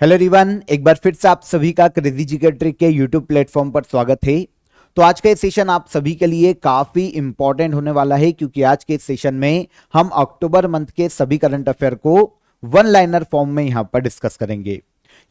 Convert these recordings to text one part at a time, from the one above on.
Hello everyone, एक बार फिर से आप सभी का क्रेजी जीके ट्रिक के यूट्यूब प्लेटफॉर्म पर स्वागत है। तो आज का ये सेशन आप सभी के लिए काफी इंपॉर्टेंट होने वाला है, क्योंकि आज के सेशन में हम अक्टूबर मंथ के सभी करंट अफेयर को वन लाइनर फॉर्म में यहां पर डिस्कस करेंगे।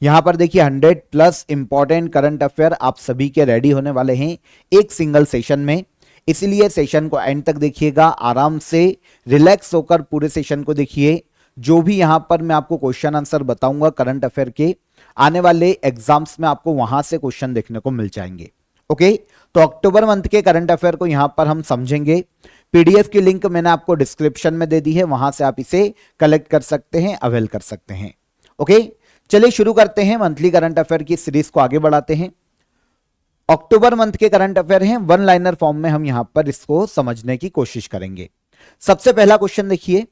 यहां पर देखिए 100+ इंपॉर्टेंट करंट अफेयर आप सभी के रेडी होने वाले हैं एक सिंगल सेशन में। इसीलिए सेशन को एंड तक देखिएगा, आराम से रिलैक्स होकर पूरे सेशन को देखिए। जो भी यहां पर मैं आपको क्वेश्चन आंसर बताऊंगा करंट अफेयर के, आने वाले एग्जाम्स में आपको वहां से क्वेश्चन देखने को मिल जाएंगे। ओके, तो अक्टूबर मंथ के करंट अफेयर को यहां पर हम समझेंगे। पीडीएफ की लिंक मैंने आपको डिस्क्रिप्शन में दे दी है, वहां से आप इसे कलेक्ट कर सकते हैं, अवेल कर सकते हैं। ओके, चलिए शुरू करते हैं, मंथली करंट अफेयर की सीरीज को आगे बढ़ाते हैं। अक्टूबर मंथ के करंट अफेयर हैं, वन लाइनर फॉर्म में हम यहां पर इसको समझने की कोशिश करेंगे। सबसे पहला क्वेश्चन देखिए,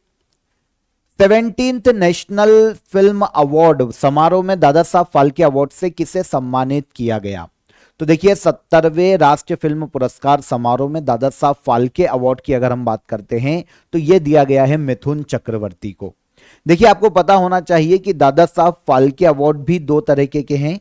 17th नेशनल फिल्म अवार्ड समारोह में दादा साहब फाल्के अवार्ड से किसे सम्मानित किया गया? तो देखिए 70वें राष्ट्रीय फिल्म पुरस्कार समारोह में दादा साहब फाल्के अवार्ड की अगर हम बात करते हैं तो यह दिया गया है मिथुन चक्रवर्ती को। देखिए आपको पता होना चाहिए कि दादा साहब फाल्के अवार्ड भी दो तरीके के हैं,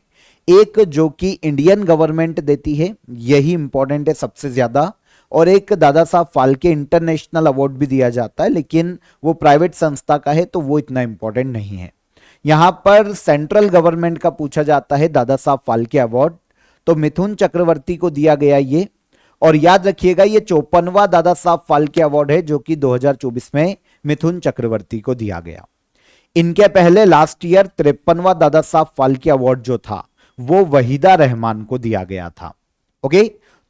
एक जो कि इंडियन गवर्नमेंट देती है, यही इंपॉर्टेंट है सबसे ज्यादा, और एक दादा साहब फाल्के इंटरनेशनल अवार्ड भी दिया जाता है, लेकिन वो प्राइवेट संस्था का है तो वो इतना इंपॉर्टेंट नहीं है। यहां पर सेंट्रल गवर्नमेंट का पूछा जाता है दादा साहब फाल्के अवार्ड, तो मिथुन चक्रवर्ती को दिया गया ये। और याद रखिएगा ये 54वां दादा साहब फाल्के अवार्ड है जो कि 2024 में मिथुन चक्रवर्ती को दिया गया। इनके पहले last year 53वां Dada Saheb Phalke award जो था वो वहीदा रहमान को दिया गया था। ओके,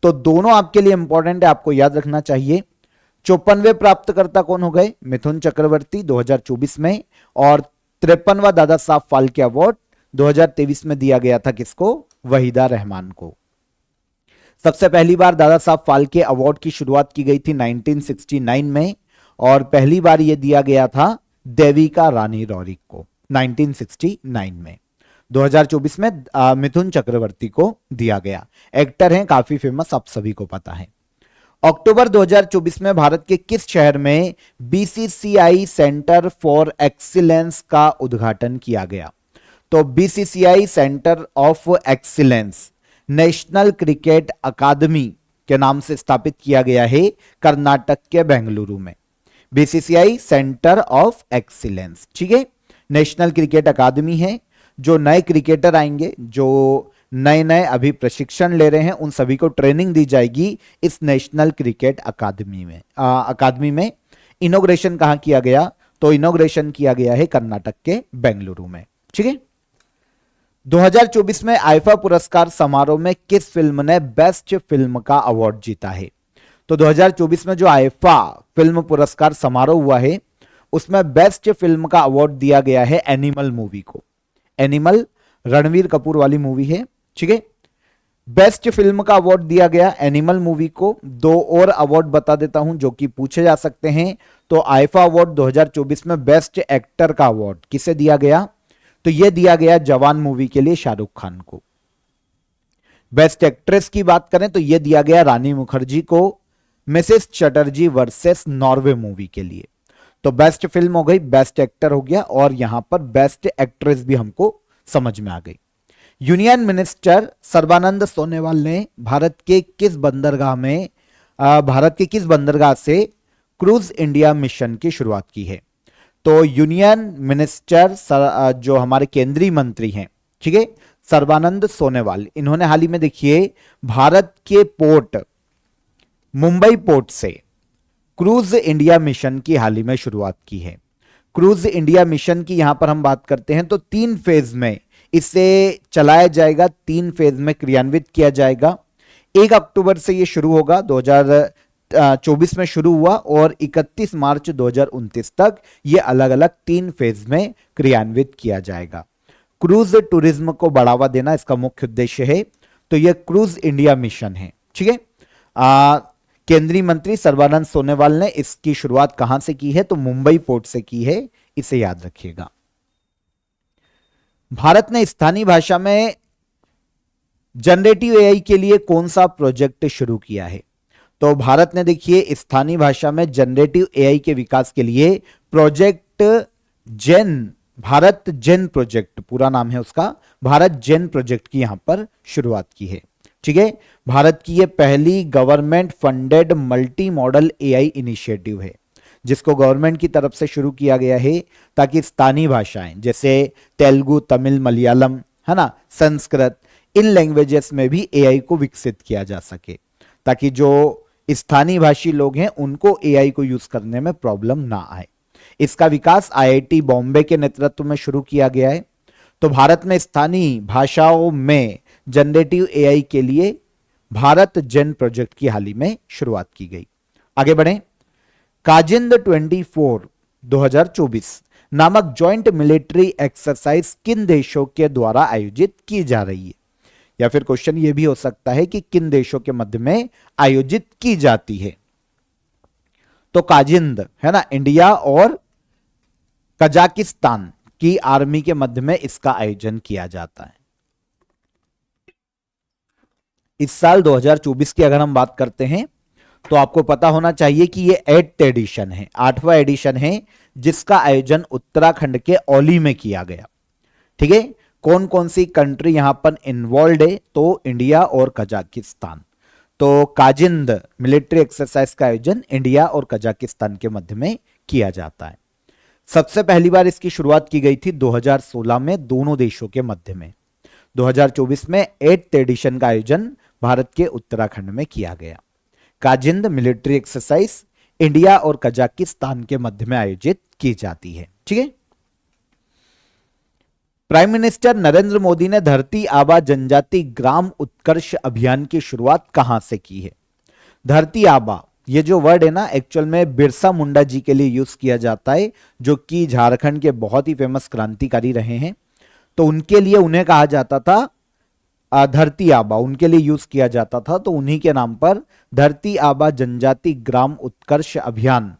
तो दोनों आपके लिए इंपॉर्टेंट है, आपको याद रखना चाहिए। 54वें प्राप्तकर्ता कौन हो गए? मिथुन चक्रवर्ती 2024 में, और 53वां दादा साहब फाल्के अवार्ड 2023 में दिया गया था किसको? वहीदा रहमान को। सबसे पहली बार दादा साहब फाल्के अवार्ड की शुरुआत की गई थी 1969 में, और पहली बार यह दिया गया था देविका रानी रॉरिक को 1969 में। 2024 में मिथुन चक्रवर्ती को दिया गया। एक्टर हैं, काफी फेमस, आप सभी को पता है। अक्टूबर 2024 में भारत के किस शहर में बीसीसीआई सेंटर फॉर एक्सीलेंस का उद्घाटन किया गया? तो BCCI centre of excellence national cricket अकादमी के नाम से स्थापित किया गया है कर्नाटक के बेंगलुरु में। बीसीसीआई सेंटर ऑफ एक्सीलेंस, ठीक है, नेशनल क्रिकेट अकादमी है। जो नए क्रिकेटर आएंगे, जो नए नए अभी प्रशिक्षण ले रहे हैं, उन सभी को ट्रेनिंग दी जाएगी इस नेशनल क्रिकेट अकादमी में। इनॉग्रेशन कहां किया गया? तो इनॉग्रेशन किया गया है कर्नाटक के बेंगलुरु में, ठीक है। 2024 में आईफा पुरस्कार समारोह में किस फिल्म ने बेस्ट फिल्म का अवार्ड जीता है? तो 2024 में जो आईफा फिल्म पुरस्कार समारोह हुआ है उसमें बेस्ट फिल्म का अवार्ड दिया गया है एनिमल मूवी को। एनिमल रणवीर कपूर वाली मूवी है, ठीक है। बेस्ट फिल्म का अवार्ड दिया गया एनिमल मूवी को। दो और अवार्ड बता देता हूं जो कि पूछे जा सकते हैं। तो आईफा अवार्ड 2024 में बेस्ट एक्टर का अवार्ड किसे दिया गया? तो यह दिया गया जवान मूवी के लिए शाहरुख खान को। बेस्ट एक्ट्रेस की बात करें तो यह दिया गया रानी मुखर्जी को Mrs Chatterjee versus Norway movie के लिए। तो बेस्ट फिल्म हो गई, बेस्ट एक्टर हो गया, और यहां पर बेस्ट एक्ट्रेस भी हमको समझ में आ गई। यूनियन मिनिस्टर सर्बानंद सोनोवाल ने भारत के किस बंदरगाह से क्रूज इंडिया मिशन की शुरुआत की है? तो यूनियन मिनिस्टर जो हमारे केंद्रीय मंत्री हैं, ठीक है, सर्बानंद सोनोवाल, इन्होंने हाल ही में देखिए भारत के पोर्ट मुंबई पोर्ट से क्रूज इंडिया मिशन की हाल ही में शुरुआत की है। क्रूज इंडिया मिशन की यहां पर हम बात करते हैं तो 3 फेज में इसे चलाया जाएगा, 3 फेज में क्रियान्वित किया जाएगा। 1 अक्टूबर से यह शुरू होगा, 2024 में शुरू हुआ, और 31 मार्च 2029 तक यह अलग अलग 3 फेज में क्रियान्वित किया जाएगा। क्रूज टूरिज्म को बढ़ावा देना इसका मुख्य उद्देश्य है। तो यह क्रूज इंडिया मिशन है, ठीक है। केंद्रीय मंत्री सर्बानंद सोनोवाल ने इसकी शुरुआत कहां से की है? तो मुंबई पोर्ट से की है, इसे याद रखिएगा। भारत ने स्थानीय भाषा में जनरेटिव एआई के लिए कौन सा प्रोजेक्ट शुरू किया है? तो भारत ने देखिए स्थानीय भाषा में जनरेटिव एआई के विकास के लिए प्रोजेक्ट जेन, भारत जेन प्रोजेक्ट पूरा नाम है उसका, भारत जेन प्रोजेक्ट की यहां पर शुरुआत की है। ठीक है, भारत की यह पहली government funded multi modal AI initiative है, जिसको गवर्नमेंट की तरफ से शुरू किया गया है ताकि स्थानीय भाषाएं जैसे तेलुगु, तमिल, मलयालम, है ना, संस्कृत, इन लैंग्वेजेस में भी एआई को विकसित किया जा सके, ताकि जो स्थानीय भाषी लोग हैं उनको एआई को यूज करने में प्रॉब्लम ना आए। इसका विकास आईआईटी बॉम्बे के नेतृत्व में शुरू किया गया है। तो भारत में स्थानीय भाषाओं में जनरेटिव एआई के लिए भारत जेन प्रोजेक्ट की हाल ही में शुरुआत की गई। आगे बढ़ें। काजिंद 24 2024 नामक ज्वाइंट मिलिट्री एक्सरसाइज किन देशों के द्वारा आयोजित की जा रही है? या फिर क्वेश्चन यह भी हो सकता है कि किन देशों के मध्य में आयोजित की जाती है। तो काजिंद, है ना, इंडिया और कजाकिस्तान की आर्मी के मध्य में इसका आयोजन किया जाता है। इस साल 2024 की अगर हम बात करते हैं तो आपको पता होना चाहिए कि ये 8th एडिशन है, 8वां एडिशन है, जिसका आयोजन उत्तराखंड के औली में किया गया। ठीक है, कौन कौन सी कंट्री यहां पर इन्वॉल्व है? तो इंडिया और कजाकिस्तान। तो काजिंद मिलिट्री एक्सरसाइज का आयोजन इंडिया और कजाकिस्तान के मध्य में किया जाता है। सबसे पहली बार इसकी शुरुआत की गई थी 2016 में दोनों देशों के मध्य में। 2024 में 8th एडिशन का आयोजन भारत के उत्तराखंड में किया गया। काजिंद मिलिट्री एक्सरसाइज इंडिया और कजाकिस्तान के मध्य में आयोजित की जाती है। ठीक है, प्राइम मिनिस्टर नरेंद्र मोदी ने धरती आबा जनजाति ग्राम उत्कर्ष अभियान की शुरुआत कहां से की है? धरती आबा, ये जो वर्ड है ना, एक्चुअल में बिरसा मुंडा जी के लिए यूज किया जाता है, जो कि झारखंड के बहुत ही फेमस क्रांतिकारी रहे हैं। तो उनके लिए उन्हें कहा जाता था धरती आबा, उनके लिए यूज किया जाता था। तो उन्हीं के नाम पर धरती आबा जनजाति ग्राम उत्कर्ष अभियान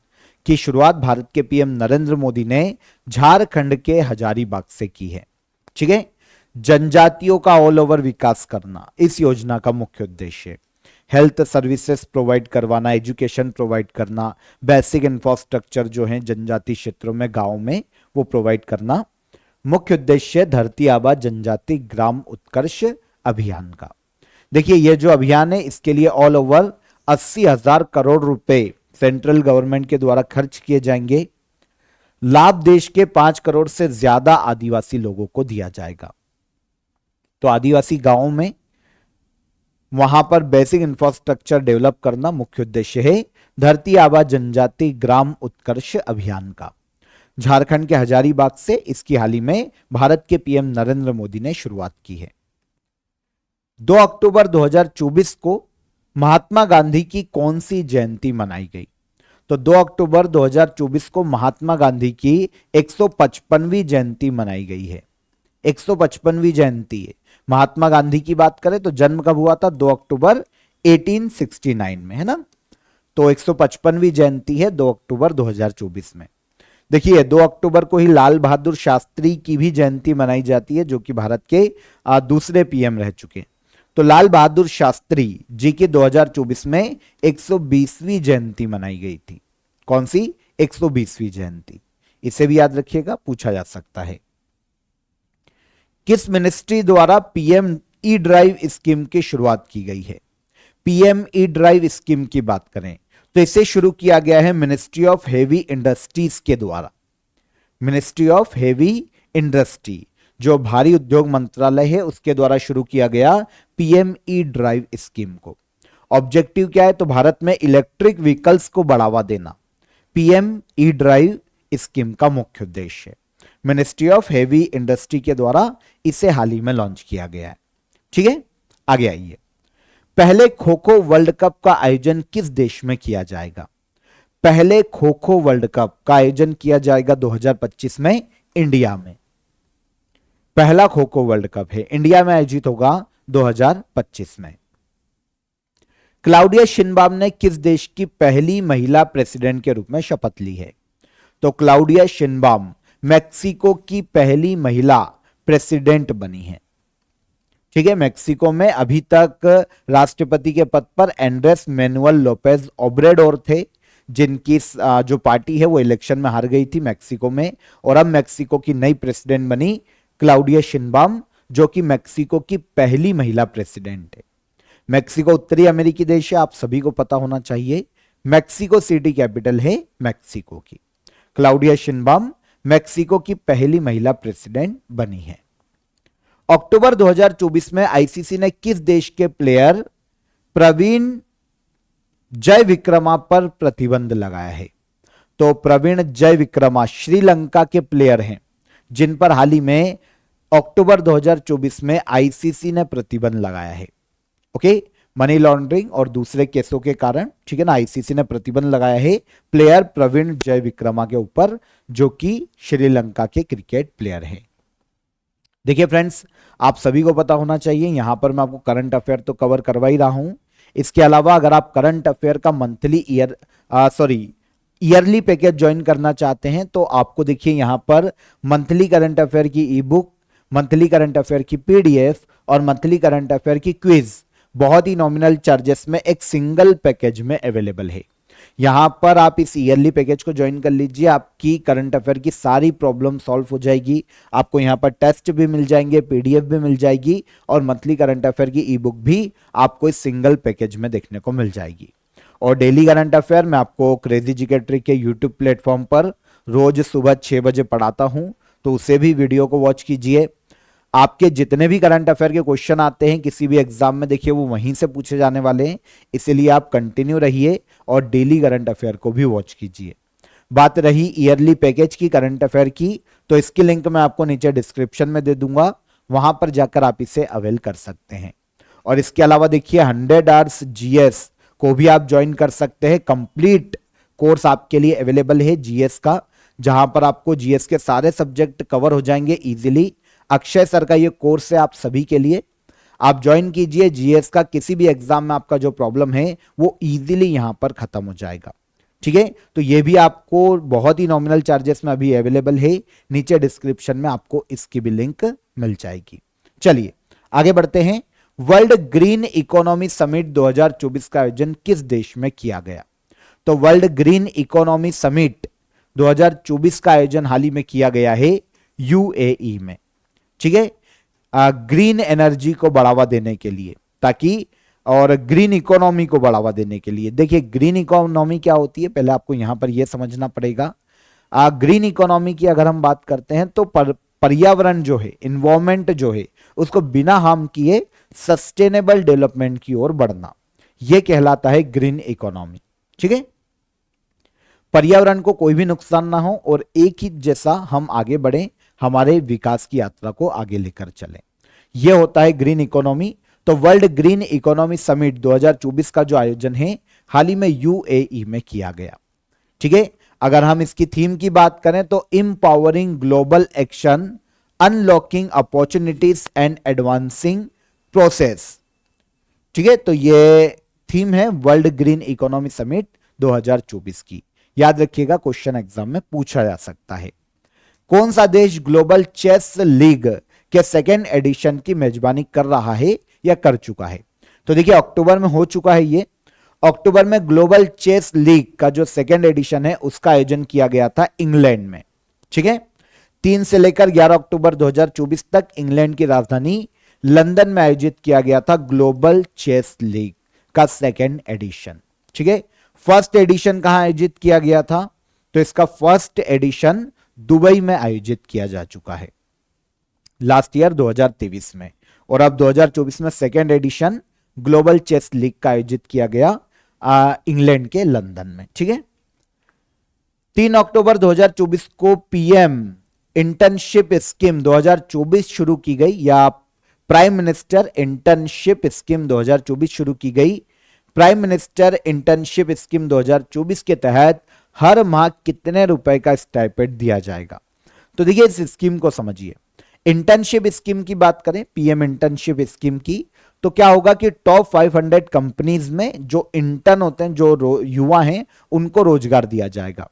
की शुरुआत भारत के पीएम नरेंद्र मोदी ने झारखंड के हजारीबाग से की है। ठीक है, जनजातियों का ऑल ओवर विकास करना इस योजना का मुख्य उद्देश्य है। हेल्थ सर्विसेज प्रोवाइड करवाना, एजुकेशन प्रोवाइड करना, बेसिक इंफ्रास्ट्रक्चर जो है जनजाति क्षेत्रों में, गांव में, वो प्रोवाइड करना मुख्य उद्देश्य धरती आबा जनजाति ग्राम उत्कर्ष अभियान का। देखिए, ये जो अभियान है इसके लिए ऑल ओवर 80,000 करोड़ रुपए सेंट्रल गवर्नमेंट के द्वारा खर्च किए जाएंगे। लाभ देश के 5 करोड़ से ज्यादा आदिवासी लोगों को दिया जाएगा। तो आदिवासी गांवों में वहां पर बेसिक इंफ्रास्ट्रक्चर डेवलप करना मुख्य उद्देश्य है धरती आबा जनजाति ग्राम उत्कर्ष अभियान का। झारखंड के हजारीबाग से इसकी हाल ही में भारत के पीएम नरेंद्र मोदी ने शुरुआत की है। 2 अक्टूबर 2024 को महात्मा गांधी की कौन सी जयंती मनाई गई? तो 2 अक्टूबर 2024 को महात्मा गांधी की 155वीं जयंती मनाई गई है। 155वीं जयंती है। महात्मा गांधी की बात करें तो जन्म कब हुआ था? 2 अक्टूबर 1869 में, है ना। तो 155वीं जयंती है 2 अक्टूबर 2024 में। देखिए, 2 अक्टूबर को ही लाल बहादुर शास्त्री की भी जयंती मनाई जाती है, जो कि भारत के दूसरे पीएम रह चुके। तो लाल बहादुर शास्त्री जी की 2024 में 120वीं जयंती मनाई गई थी। कौन सी? 120वीं जयंती। इसे भी याद रखिएगा, पूछा जा सकता है। किस मिनिस्ट्री द्वारा पीएम ई ड्राइव स्कीम की शुरुआत की गई है? पीएम ई ड्राइव स्कीम की बात करें तो इसे शुरू किया गया है मिनिस्ट्री ऑफ हेवी इंडस्ट्रीज के द्वारा। मिनिस्ट्री ऑफ हेवी इंडस्ट्री, जो भारी उद्योग मंत्रालय है, उसके द्वारा शुरू किया गया पीएम ई ड्राइव स्कीम को। ऑब्जेक्टिव क्या है? तो भारत में इलेक्ट्रिक व्हीकल्स को बढ़ावा देना पीएम ई ड्राइव स्कीम का मुख्य उद्देश्य है। मिनिस्ट्री ऑफ हेवी इंडस्ट्री के द्वारा इसे हाल ही में लॉन्च किया गया है। ठीक है, आगे आइए। पहले खो खो वर्ल्ड कप का आयोजन किस देश में किया जाएगा? पहले खो खो वर्ल्ड कप का आयोजन किया जाएगा 2025 में इंडिया में। पहला खो खो वर्ल्ड कप है, इंडिया में आयोजित होगा 2025 में। क्लाउडिया शिनबाम ने किस देश की पहली महिला प्रेसिडेंट के रूप में शपथ ली है? तो क्लाउडिया शिनबाम मैक्सिको की पहली महिला प्रेसिडेंट बनी है। ठीक है, मैक्सिको में अभी तक राष्ट्रपति के पद पर एंड्रेस मैनुअल लोपेज ओब्रेडोर थे, जिनकी जो पार्टी है वो इलेक्शन में हार गई थी मैक्सिको में, और अब मैक्सिको की नई प्रेसिडेंट बनी क्लाउडिया शिनबाम, जो कि मैक्सिको की पहली महिला प्रेसिडेंट है। मैक्सिको उत्तरी अमेरिकी देश है, आप सभी को पता होना चाहिए। मैक्सिको सिटी कैपिटल है मैक्सिको की। क्लाउडिया शिनबाम मैक्सिको की पहली महिला प्रेसिडेंट बनी है। अक्टूबर 2024 में आईसीसी ने किस देश के प्लेयर प्रवीण जयविक्रमा पर प्रतिबंध लगाया है? तो प्रवीण जयविक्रमा श्रीलंका के प्लेयर हैं, जिन पर हाल ही में अक्टूबर 2024 में आईसीसी ने प्रतिबंध लगाया है। ओके, मनी लॉन्ड्रिंग और दूसरे केसों के कारण, ठीक है ना, आईसीसी ने प्रतिबंध लगाया है प्लेयर प्रवीण जयविक्रमा के ऊपर, जो कि श्रीलंका के क्रिकेट प्लेयर हैं। देखिए फ्रेंड्स, आप सभी को पता होना चाहिए, यहां पर मैं आपको करंट अफेयर तो कवर करवा ही रहा हूं। इसके अलावा अगर आप करंट अफेयर का ईयरली पैकेज ज्वाइन करना चाहते हैं तो आपको देखिए यहां पर मंथली करंट अफेयर की ई बुक, मंथली करंट अफेयर की पीडीएफ और मंथली करंट अफेयर की क्विज बहुत ही नॉमिनल चार्जेस में एक सिंगल पैकेज में अवेलेबल है। यहां पर आप इस ईयरली पैकेज को ज्वाइन कर लीजिए, आपकी करंट अफेयर की सारी प्रॉब्लम सॉल्व हो जाएगी। आपको यहां पर टेस्ट भी मिल जाएंगे, पीडीएफ भी मिल जाएगी और मंथली करंट अफेयर की ई बुक भी आपको इस सिंगल पैकेज में देखने को मिल जाएगी। और डेली करंट अफेयर मैं आपको क्रेजी जीके ट्रिक के यूट्यूब प्लेटफॉर्म पर रोज सुबह 6 बजे पढ़ाता हूं, तो उसे भी वीडियो को वॉच कीजिए। आपके जितने भी करंट अफेयर के क्वेश्चन आते हैं किसी भी एग्जाम में, देखिए वो वहीं से पूछे जाने वाले हैं, इसलिए आप कंटिन्यू रहिए और डेली करंट अफेयर को भी वॉच कीजिए। बात रही ईयरली पैकेज की करंट अफेयर की, तो इसकी लिंक मैं आपको नीचे डिस्क्रिप्शन में दे दूंगा, वहां पर जाकर आप इसे अवेल कर सकते हैं। और इसके अलावा देखिए 100 आवर्स जीएस को भी आप ज्वाइन कर सकते हैं। कंप्लीट कोर्स आपके लिए अवेलेबल है जीएस का, जहां पर आपको जीएस के सारे सब्जेक्ट कवर हो जाएंगे इजीली। अक्षय सर का ये कोर्स है आप सभी के लिए, आप ज्वाइन कीजिए। जीएस का किसी भी एग्जाम में आपका जो प्रॉब्लम है वो इजीली यहां पर खत्म हो जाएगा, ठीक है। तो ये भी आपको बहुत ही नॉमिनल चार्जेस में अभी अवेलेबल है, नीचे डिस्क्रिप्शन में आपको इसकी भी लिंक मिल जाएगी। चलिए आगे बढ़ते हैं। वर्ल्ड ग्रीन इकोनॉमी समिट 2024 का आयोजन किस देश में किया गया? तो वर्ल्ड ग्रीन इकोनॉमी समिट 2024 का आयोजन हाल ही में किया गया है यूएई में, ठीक है। ग्रीन एनर्जी को बढ़ावा देने के लिए, ताकि और ग्रीन इकोनॉमी को बढ़ावा देने के लिए। देखिए ग्रीन इकोनॉमी क्या होती है, पहले आपको यहां पर यह समझना पड़ेगा। ग्रीन इकोनॉमी की अगर हम बात करते हैं तो पर्यावरण जो है, इन्वायरमेंट जो है, उसको बिना हार्म किए सस्टेनेबल डेवलपमेंट की ओर बढ़ना, यह कहलाता है ग्रीन इकोनॉमी, ठीक है। पर्यावरण को कोई भी नुकसान ना हो और एक ही जैसा हम आगे बढ़े, हमारे विकास की यात्रा को आगे लेकर चलें, यह होता है ग्रीन इकोनॉमी। तो वर्ल्ड ग्रीन इकोनॉमी समिट 2024 का जो आयोजन है हाल ही में यूएई में किया गया, ठीक है। अगर हम इसकी थीम की बात करें तो empowering global action, unlocking opportunities and advancing process, ठीक है। तो ये थीम है वर्ल्ड ग्रीन इकोनॉमी समिट 2024 की। याद रखिएगा, क्वेश्चन एग्जाम में पूछा जा सकता है। कौन सा देश ग्लोबल चेस लीग के सेकेंड एडिशन की मेजबानी कर रहा है या कर चुका है? तो देखिए अक्टूबर में हो चुका है ये। अक्टूबर में ग्लोबल चेस लीग का जो सेकेंड एडिशन है उसका आयोजन किया गया था इंग्लैंड में, ठीक है। 3 से लेकर 11 अक्टूबर 2024 तक इंग्लैंड की राजधानी लंदन में आयोजित किया गया था ग्लोबल चेस लीग का सेकेंड एडिशन, ठीक है। फर्स्ट एडिशन कहां आयोजित किया गया था? तो इसका फर्स्ट एडिशन दुबई में आयोजित किया जा चुका है लास्ट ईयर 2023 में, और अब 2024 में second edition global chess league का आयोजित किया गया इंग्लैंड के लंदन में, ठीक है। 3 अक्टूबर 2024 को पीएम इंटर्नशिप स्कीम 2024 शुरू की गई, या प्राइम मिनिस्टर इंटर्नशिप स्कीम 2024 शुरू की गई। प्राइम मिनिस्टर इंटर्नशिप स्कीम 2024 के तहत हर माह कितने रुपए का स्टाइपेंड दिया जाएगा? तो देखिए इस स्कीम को समझिए। इंटर्नशिप स्कीम की बात करें, पीएम इंटर्नशिप स्कीम की, तो क्या होगा कि टॉप 500 कंपनीज में जो इंटर्न होते हैं, जो युवा हैं, उनको रोजगार दिया जाएगा,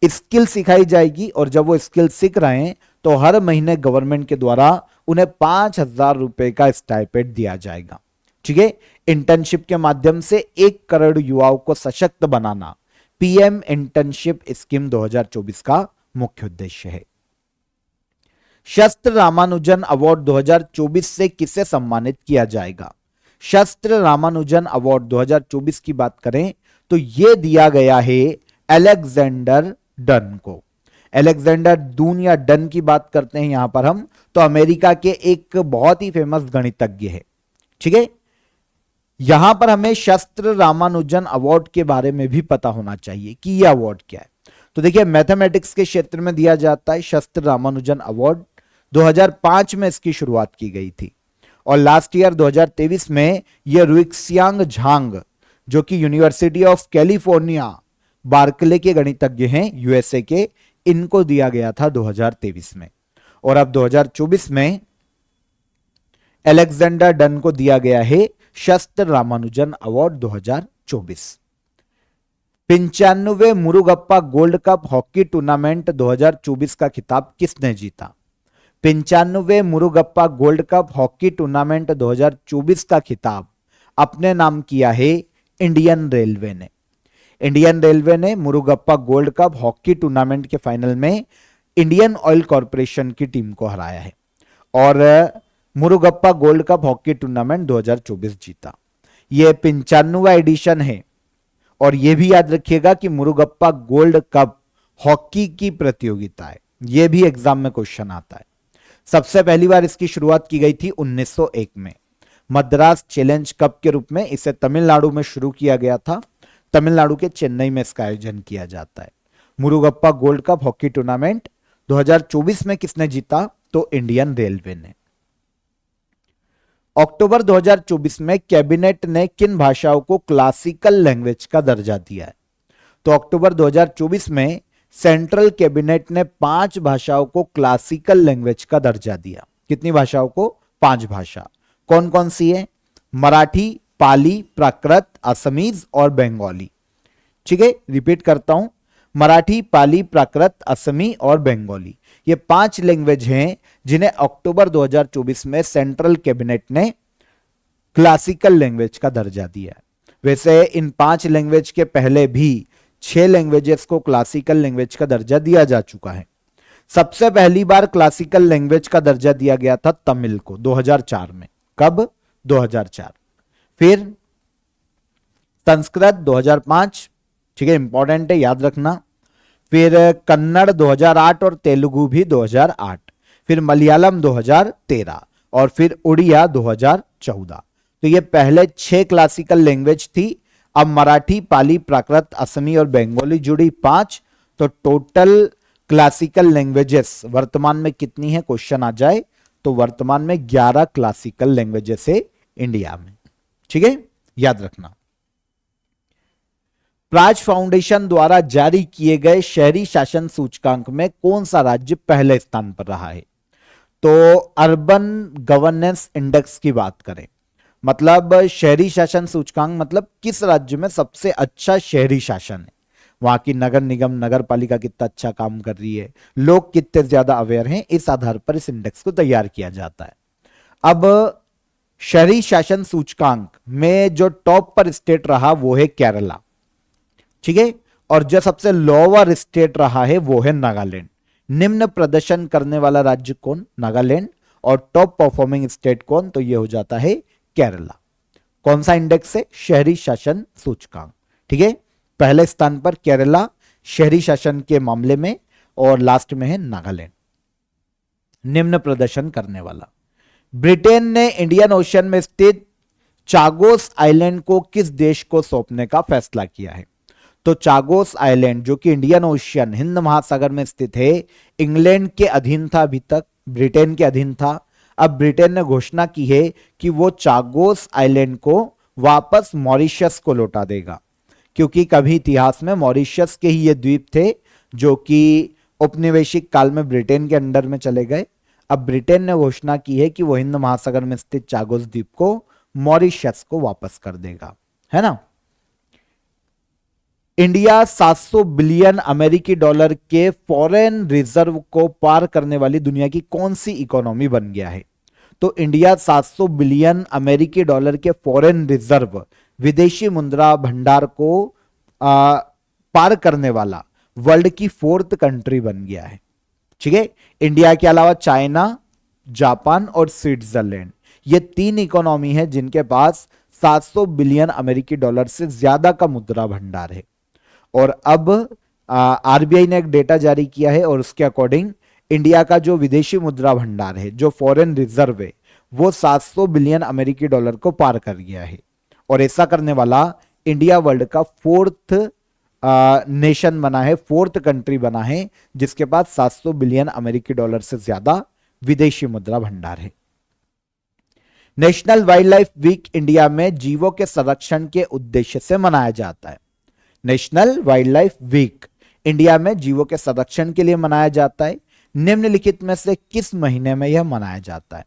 स्किल सिखाई जाएगी, और जब वो स्किल सीख रहे हैं तो हर महीने गवर्नमेंट के द्वारा उन्हें 5,000 रुपए का स्टाइपेंड दिया जाएगा, ठीक है। इंटर्नशिप के माध्यम से 1 करोड़ युवाओं को सशक्त बनाना पीएम इंटर्नशिप स्कीम 2024 का मुख्य उद्देश्य है। शस्त्र रामानुजन अवार्ड 2024 से किसे सम्मानित किया जाएगा? शस्त्र रामानुजन अवार्ड 2024 की बात करें तो यह दिया गया है अलेक्जेंडर डन को। अलेक्जेंडर दून या डन की बात करते हैं यहां पर हम, तो अमेरिका के एक बहुत ही फेमस गणितज्ञ है। ठीक है, यहां पर हमें शस्त्र रामानुजन अवार्ड के बारे में भी पता होना चाहिए कि यह अवार्ड क्या है। तो देखिए, मैथमेटिक्स के क्षेत्र में दिया जाता है शस्त्र रामानुजन अवार्ड। 2005 में इसकी शुरुआत की गई थी और लास्ट ईयर 2023 में यह रुइक्सियांग झांग, जो कि यूनिवर्सिटी ऑफ कैलिफोर्निया बार्कले के गणितज्ञ हैं यूएसए के, इनको दिया गया था 2023 में। और अब 2024 में अलेक्जेंडर डन को दिया गया है शस्त्र रामानुजन अवार्ड 2024। 95वें Murugappa gold cup hockey tournament 2024 का खिताब किसने जीता? 95वें Murugappa gold cup hockey tournament 2024 का खिताब अपने नाम किया है इंडियन रेलवे ने। इंडियन रेलवे ने Murugappa gold cup hockey tournament के फाइनल में इंडियन ऑयल कॉर्पोरेशन की टीम को हराया है और Murugappa gold cup hockey tournament 2024 जीता। यह 95वां एडिशन है और यह भी याद रखिएगा कि मुरुगप्पा गोल्ड कप हॉकी की प्रतियोगिता है। यह भी एग्जाम में क्वेश्चन आता है। सबसे पहली बार इसकी शुरुआत की गई थी 1901 में मद्रास चैलेंज कप के रूप में। इसे तमिलनाडु में शुरू किया गया था। तमिलनाडु के चेन्नई में इसका आयोजन किया जाता है। Murugappa gold cup hockey tournament 2024 में किसने जीता? तो इंडियन रेलवे ने। अक्टूबर 2024 में कैबिनेट ने किन भाषाओं को क्लासिकल लैंग्वेज का दर्जा दिया है? तो अक्टूबर 2024 में सेंट्रल कैबिनेट ने 5 भाषाओं को क्लासिकल लैंग्वेज का दर्जा दिया। कितनी भाषाओं को? 5 भाषा। कौन कौन सी है? मराठी, पाली, प्राकृत, असमीज और बंगाली। ठीक है, रिपीट करता हूं, मराठी, पाली, प्राकृत, असमी और बंगाली। ये 5 लैंग्वेज हैं जिन्हें अक्टूबर 2024 में सेंट्रल कैबिनेट ने क्लासिकल लैंग्वेज का दर्जा दिया है। वैसे इन 5 लैंग्वेज के पहले भी 6 लैंग्वेजेस को क्लासिकल लैंग्वेज का दर्जा दिया जा चुका है। सबसे पहली बार क्लासिकल लैंग्वेज का दर्जा दिया गया था तमिल को 2004 में। कब? 2004। फिर संस्कृत 2005, ठीक है, इंपॉर्टेंट है, याद रखना। फिर कन्नड़ 2008 और तेलुगु भी 2008। फिर मलयालम 2013 और फिर उड़िया 2014। तो ये पहले 6 क्लासिकल लैंग्वेज थी। अब मराठी, पाली, प्राकृत, असमी और बंगाली जुड़ी 5। तो टोटल क्लासिकल लैंग्वेजेस वर्तमान में कितनी है? क्वेश्चन आ जाए तो वर्तमान में 11 क्लासिकल लैंग्वेजेस है इंडिया में। ठीक है, याद रखना। प्राज फाउंडेशन द्वारा जारी किए गए शहरी शासन सूचकांक में कौन सा राज्य पहले स्थान पर रहा है? तो अर्बन गवर्नेंस इंडेक्स की बात करें, मतलब शहरी शासन सूचकांक, मतलब किस राज्य में सबसे अच्छा शहरी शासन है, वहां की नगर निगम, नगर पालिका कितना अच्छा काम कर रही है, लोग कितने ज्यादा अवेयर हैं, इस आधार पर इस इंडेक्स को तैयार किया जाता है। अब शहरी शासन सूचकांक में जो टॉप पर स्टेट रहा वो है केरला। ठीक है, और जो सबसे लोअर स्टेट रहा है वो है नागालैंड। निम्न प्रदर्शन करने वाला राज्य कौन? नागालैंड। और टॉप परफॉर्मिंग स्टेट कौन? तो ये हो जाता है केरला। कौन सा इंडेक्स है? शहरी शासन सूचकांक। ठीक है, पहले स्थान पर केरला शहरी शासन के मामले में और लास्ट में है नागालैंड निम्न प्रदर्शन करने वाला। ब्रिटेन ने इंडियन ओशन में स्थित चागोस आइलैंड को किस देश को सौंपने का फैसला किया है? तो चागोस आइलैंड जो कि इंडियन ओशियन हिंद महासागर में स्थित है, इंग्लैंड के अधीन था, अभी तक ब्रिटेन के अधीन था। अब ब्रिटेन ने घोषणा की है कि वो चागोस आइलैंड को वापस मॉरिशस को लौटा देगा, क्योंकि कभी इतिहास में मॉरिशस के ही ये द्वीप थे जो कि औपनिवेशिक काल में ब्रिटेन के अंडर में चले गए। अब ब्रिटेन ने घोषणा की है कि वो हिंद महासागर में स्थित चागोस द्वीप को मॉरिशस को वापस कर देगा, है ना। इंडिया 700 बिलियन अमेरिकी डॉलर के फॉरेन रिजर्व को पार करने वाली दुनिया की कौन सी इकोनॉमी बन गया है? तो इंडिया 700 बिलियन अमेरिकी डॉलर के फॉरेन रिजर्व, विदेशी मुद्रा भंडार को पार करने वाला वर्ल्ड की 4th कंट्री बन गया है। ठीक है। इंडिया के अलावा चाइना, जापान और स्विट्जरलैंड, ये 3 इकोनॉमी है जिनके पास 700 बिलियन अमेरिकी डॉलर से ज्यादा का मुद्रा भंडार है। और अब आरबीआई ने एक डेटा जारी किया है और उसके अकॉर्डिंग इंडिया का जो विदेशी मुद्रा भंडार है, जो फॉरेन रिजर्व है, वो 700 बिलियन अमेरिकी डॉलर को पार कर गया है। और ऐसा करने वाला इंडिया वर्ल्ड का 4th नेशन बना है, 4th कंट्री बना है जिसके पास 700 बिलियन अमेरिकी डॉलर से ज्यादा विदेशी मुद्रा भंडार है। National wildlife week India में जीवों के संरक्षण के उद्देश्य से मनाया जाता है। National wildlife week India में जीवों के संरक्षण के लिए मनाया जाता है। निम्नलिखित में से किस महीने में यह मनाया जाता है?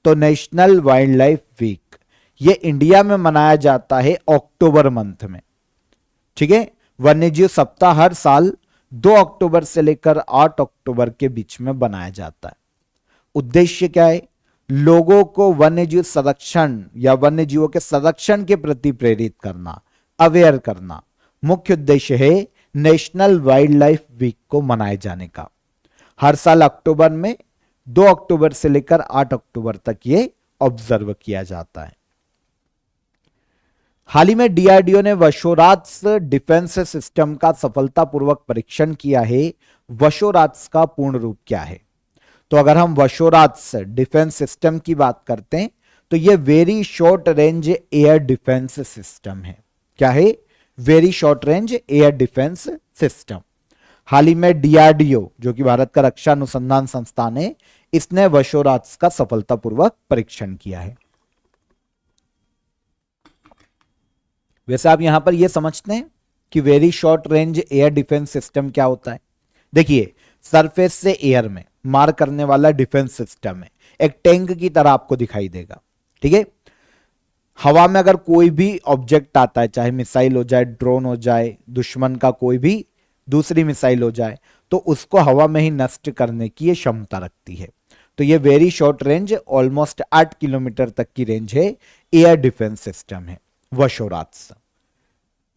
तो नेशनल वाइल्ड लाइफ वीक ये इंडिया में मनाया जाता है अक्टूबर मंथ में। ठीक है। वन्यजीव सप्ताह हर साल 2 अक्टूबर से लेकर 8 अक्टूबर के बीच में बनाया जाता है। उद्देश्य क्या है? लोगों को वन्यजीव संरक्षण या वन्यजीवों के संरक्षण के प्रति प्रेरित करना, अवेयर करना मुख्य उद्देश्य है नेशनल वाइल्ड लाइफ वीक को मनाए जाने का। हर साल अक्टूबर में 2 अक्टूबर से लेकर 8 अक्टूबर तक ये ऑब्जर्व किया जाता है। हाल ही में डीआरडीओ ने वशोरात्स डिफेंस सिस्टम का सफलतापूर्वक परीक्षण किया है। वशोरात्स का पूर्ण रूप क्या है? तो अगर हम वशोरात्स डिफेंस सिस्टम की बात करते हैं तो ये very short range air defence system है। क्या है? Very short range air defence system. हाल ही में डीआरडीओ जो कि भारत का रक्षा अनुसंधान संस्थान है, इसने वशोरात्स का सफलतापूर्वक परीक्षण किया है। वैसे आप यहां पर यह समझते हैं कि very short range air defence system क्या होता है? देखिए, सरफेस से एयर में मार करने वाला डिफेंस सिस्टम है। एक टैंक की तरह आपको दिखाई देगा। ठीक है। हवा में अगर कोई भी ऑब्जेक्ट आता है, चाहे मिसाइल हो जाए, ड्रोन हो जाए, दुश्मन का कोई भी दूसरी मिसाइल हो जाए, तो उसको हवा में ही नष्ट करने की ये क्षमता रखती है। तो ये very short range, almost 8 kilometre तक की रेंज है, एयर डिफेंस सिस्टम है वशोरात्स।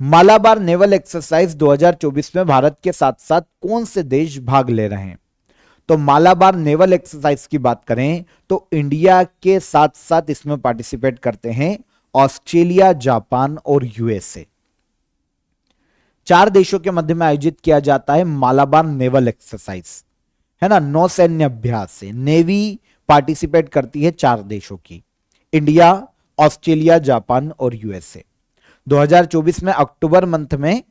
मालाबार नेवल एक्सरसाइज 2024 में भारत के साथ साथ कौन से देश भाग ले रहे हैं? तो मालाबार नेवल एक्सरसाइज की बात करें तो इंडिया के साथ साथ इसमें पार्टिसिपेट करते हैं ऑस्ट्रेलिया, जापान और यूएसए। 4 देशों के मध्य में आयोजित किया जाता है मालाबार नेवल एक्सरसाइज, है ना। नौसैन्य अभ्यास से नेवी पार्टिसिपेट करती है 4 देशों की, इंडिया, ऑस्ट्रेलिया, जापान और यूएसए। 2024 में अक्टूबर मंथ में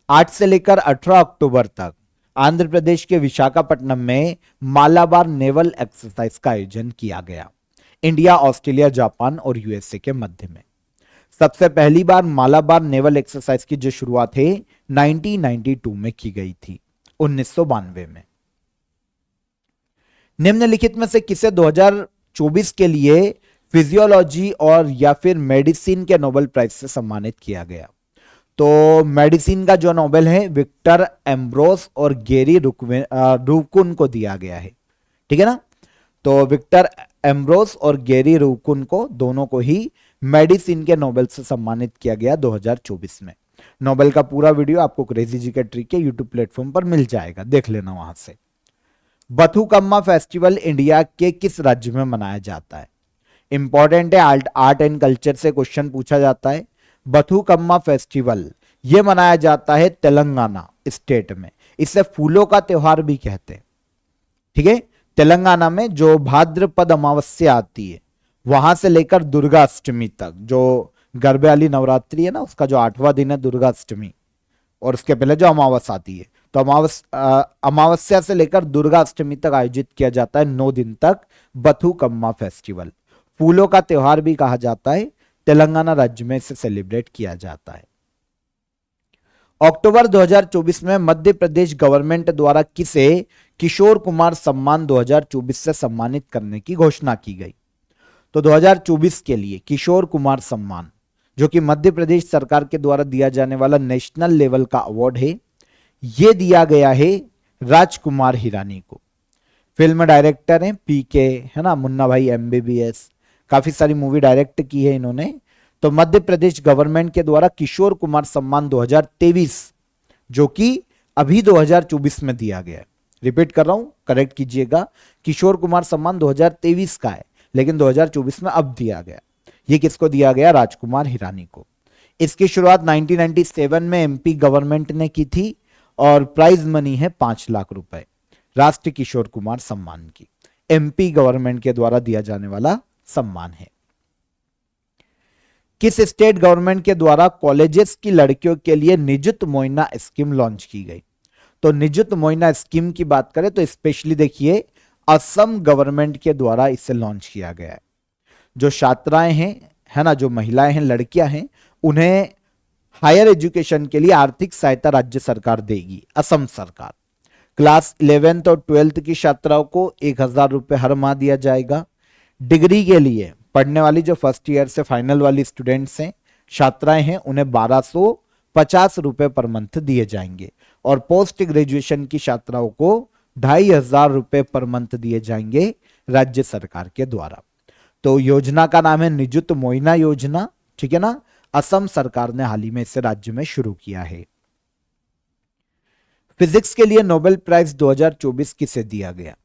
8 से लेकर 18 अक्टूबर तक आंध्र प्रदेश के विशाखापट्टनम में मालाबार नेवल एक्सरसाइज का आयोजन किया गया, इंडिया, ऑस्ट्रेलिया, जापान और यूएसए के मध्य में। सबसे पहली बार मालाबार नेवल एक्सरसाइज की जो शुरुआत है 1992 में की गई थी, 1992 में। निम्नलिखित में से किसे 2024 के लिए फिजियोलॉजी और या फिर मेडिसिन के नोबेल प्राइज से सम्मानित किया गया? तो मेडिसिन का जो नोबेल है विक्टर एम्ब्रोस और गेरी रूकुन को दिया गया है। ठीक है ना। तो विक्टर एम्ब्रोस और गेरी रूकुन को, दोनों को ही मेडिसिन के नोबेल से सम्मानित किया गया 2024 में। नोबेल का पूरा वीडियो आपको क्रेजी जी के ट्रिक के यूट्यूब प्लेटफॉर्म पर मिल जाएगा, देख लेना वहां से। बथुकम्मा फेस्टिवल इंडिया के किस राज्य में मनाया जाता है? इंपॉर्टेंट है, आर्ट एंड कल्चर से क्वेश्चन पूछा जाता है। बथुकम्मा फेस्टिवल यह मनाया जाता है तेलंगाना स्टेट में, इसे फूलों का त्योहार भी कहते हैं। ठीक है। तेलंगाना में जो भाद्रपद अमावस्या आती है वहां से लेकर दुर्गा अष्टमी तक, जो गरबे वाली नवरात्रि है ना, उसका जो 8वां दिन है दुर्गा अष्टमी, और उसके पहले जो अमावस आती है, तो अमावस्या से लेकर दुर्गा अष्टमी तक आयोजित किया जाता है 9 दिन तक बथुकम्मा फेस्टिवल। फूलों का त्योहार भी कहा जाता है, तेलंगाना राज्य में इसे सेलिब्रेट किया जाता है। अक्टूबर 2024 में मध्य प्रदेश गवर्नमेंट द्वारा किसे किशोर कुमार सम्मान 2024 से सम्मानित करने की घोषणा की गई? तो 2024 के लिए किशोर कुमार सम्मान, जो कि मध्य प्रदेश सरकार के द्वारा दिया जाने वाला नेशनल लेवल का अवार्ड है, यह दिया गया है राजकुमार हिरानी को। फिल्म डायरेक्टर हैं पीके, है ना, मुन्ना भाई MBBS, काफी सारी मूवी डायरेक्ट की है इन्होंने। तो मध्य प्रदेश गवर्नमेंट के द्वारा किशोर कुमार सम्मान 2023, जो कि अभी 2024 में दिया गया है, रिपीट कर रहा हूं, करेक्ट कीजिएगा, किशोर कुमार सम्मान 2023 का है, लेकिन 2024 में अब दिया गया। ये किसको दिया गया? राजकुमार हिरानी को। इसकी शुरुआत 1997 में एमपी गवर्नमेंट ने की थी और प्राइज मनी है 5 लाख रुपए, राष्ट्रीय किशोर कुमार सम्मान की। एमपी गवर्नमेंट के द्वारा दिया जाने वाला सम्मान है। किस स्टेट गवर्नमेंट के द्वारा कॉलेजेस की लड़कियों के लिए निजुत मोइना स्कीम लॉन्च की गई? तो निजुत मोइना स्कीम की बात करें तो स्पेशली देखिए असम गवर्नमेंट के द्वारा इसे लॉन्च किया गया है। जो छात्राएं हैं, है ना, जो महिलाएं हैं, लड़कियां हैं, उन्हें हायर एजुकेशन के लिए आर्थिक सहायता राज्य सरकार देगी, असम सरकार। क्लास 11th और 12th की छात्राओं को 1,000 रुपए हर माह दिया जाएगा। डिग्री के लिए पढ़ने वाली जो फर्स्ट ईयर से फाइनल वाली स्टूडेंट्स हैं, छात्राएं हैं, उन्हें 1250 रुपए पर मंथ दिए जाएंगे और पोस्ट ग्रेजुएशन की छात्राओं को 2,500 रुपए पर मंथ दिए जाएंगे राज्य सरकार के द्वारा। तो योजना का नाम है निजुत मोइना योजना, ठीक है ना। असम सरकार ने हाल ही में इसे राज्य में शुरू किया है। फिजिक्स के लिए नोबेल प्राइज 2024 किसे दिया गया?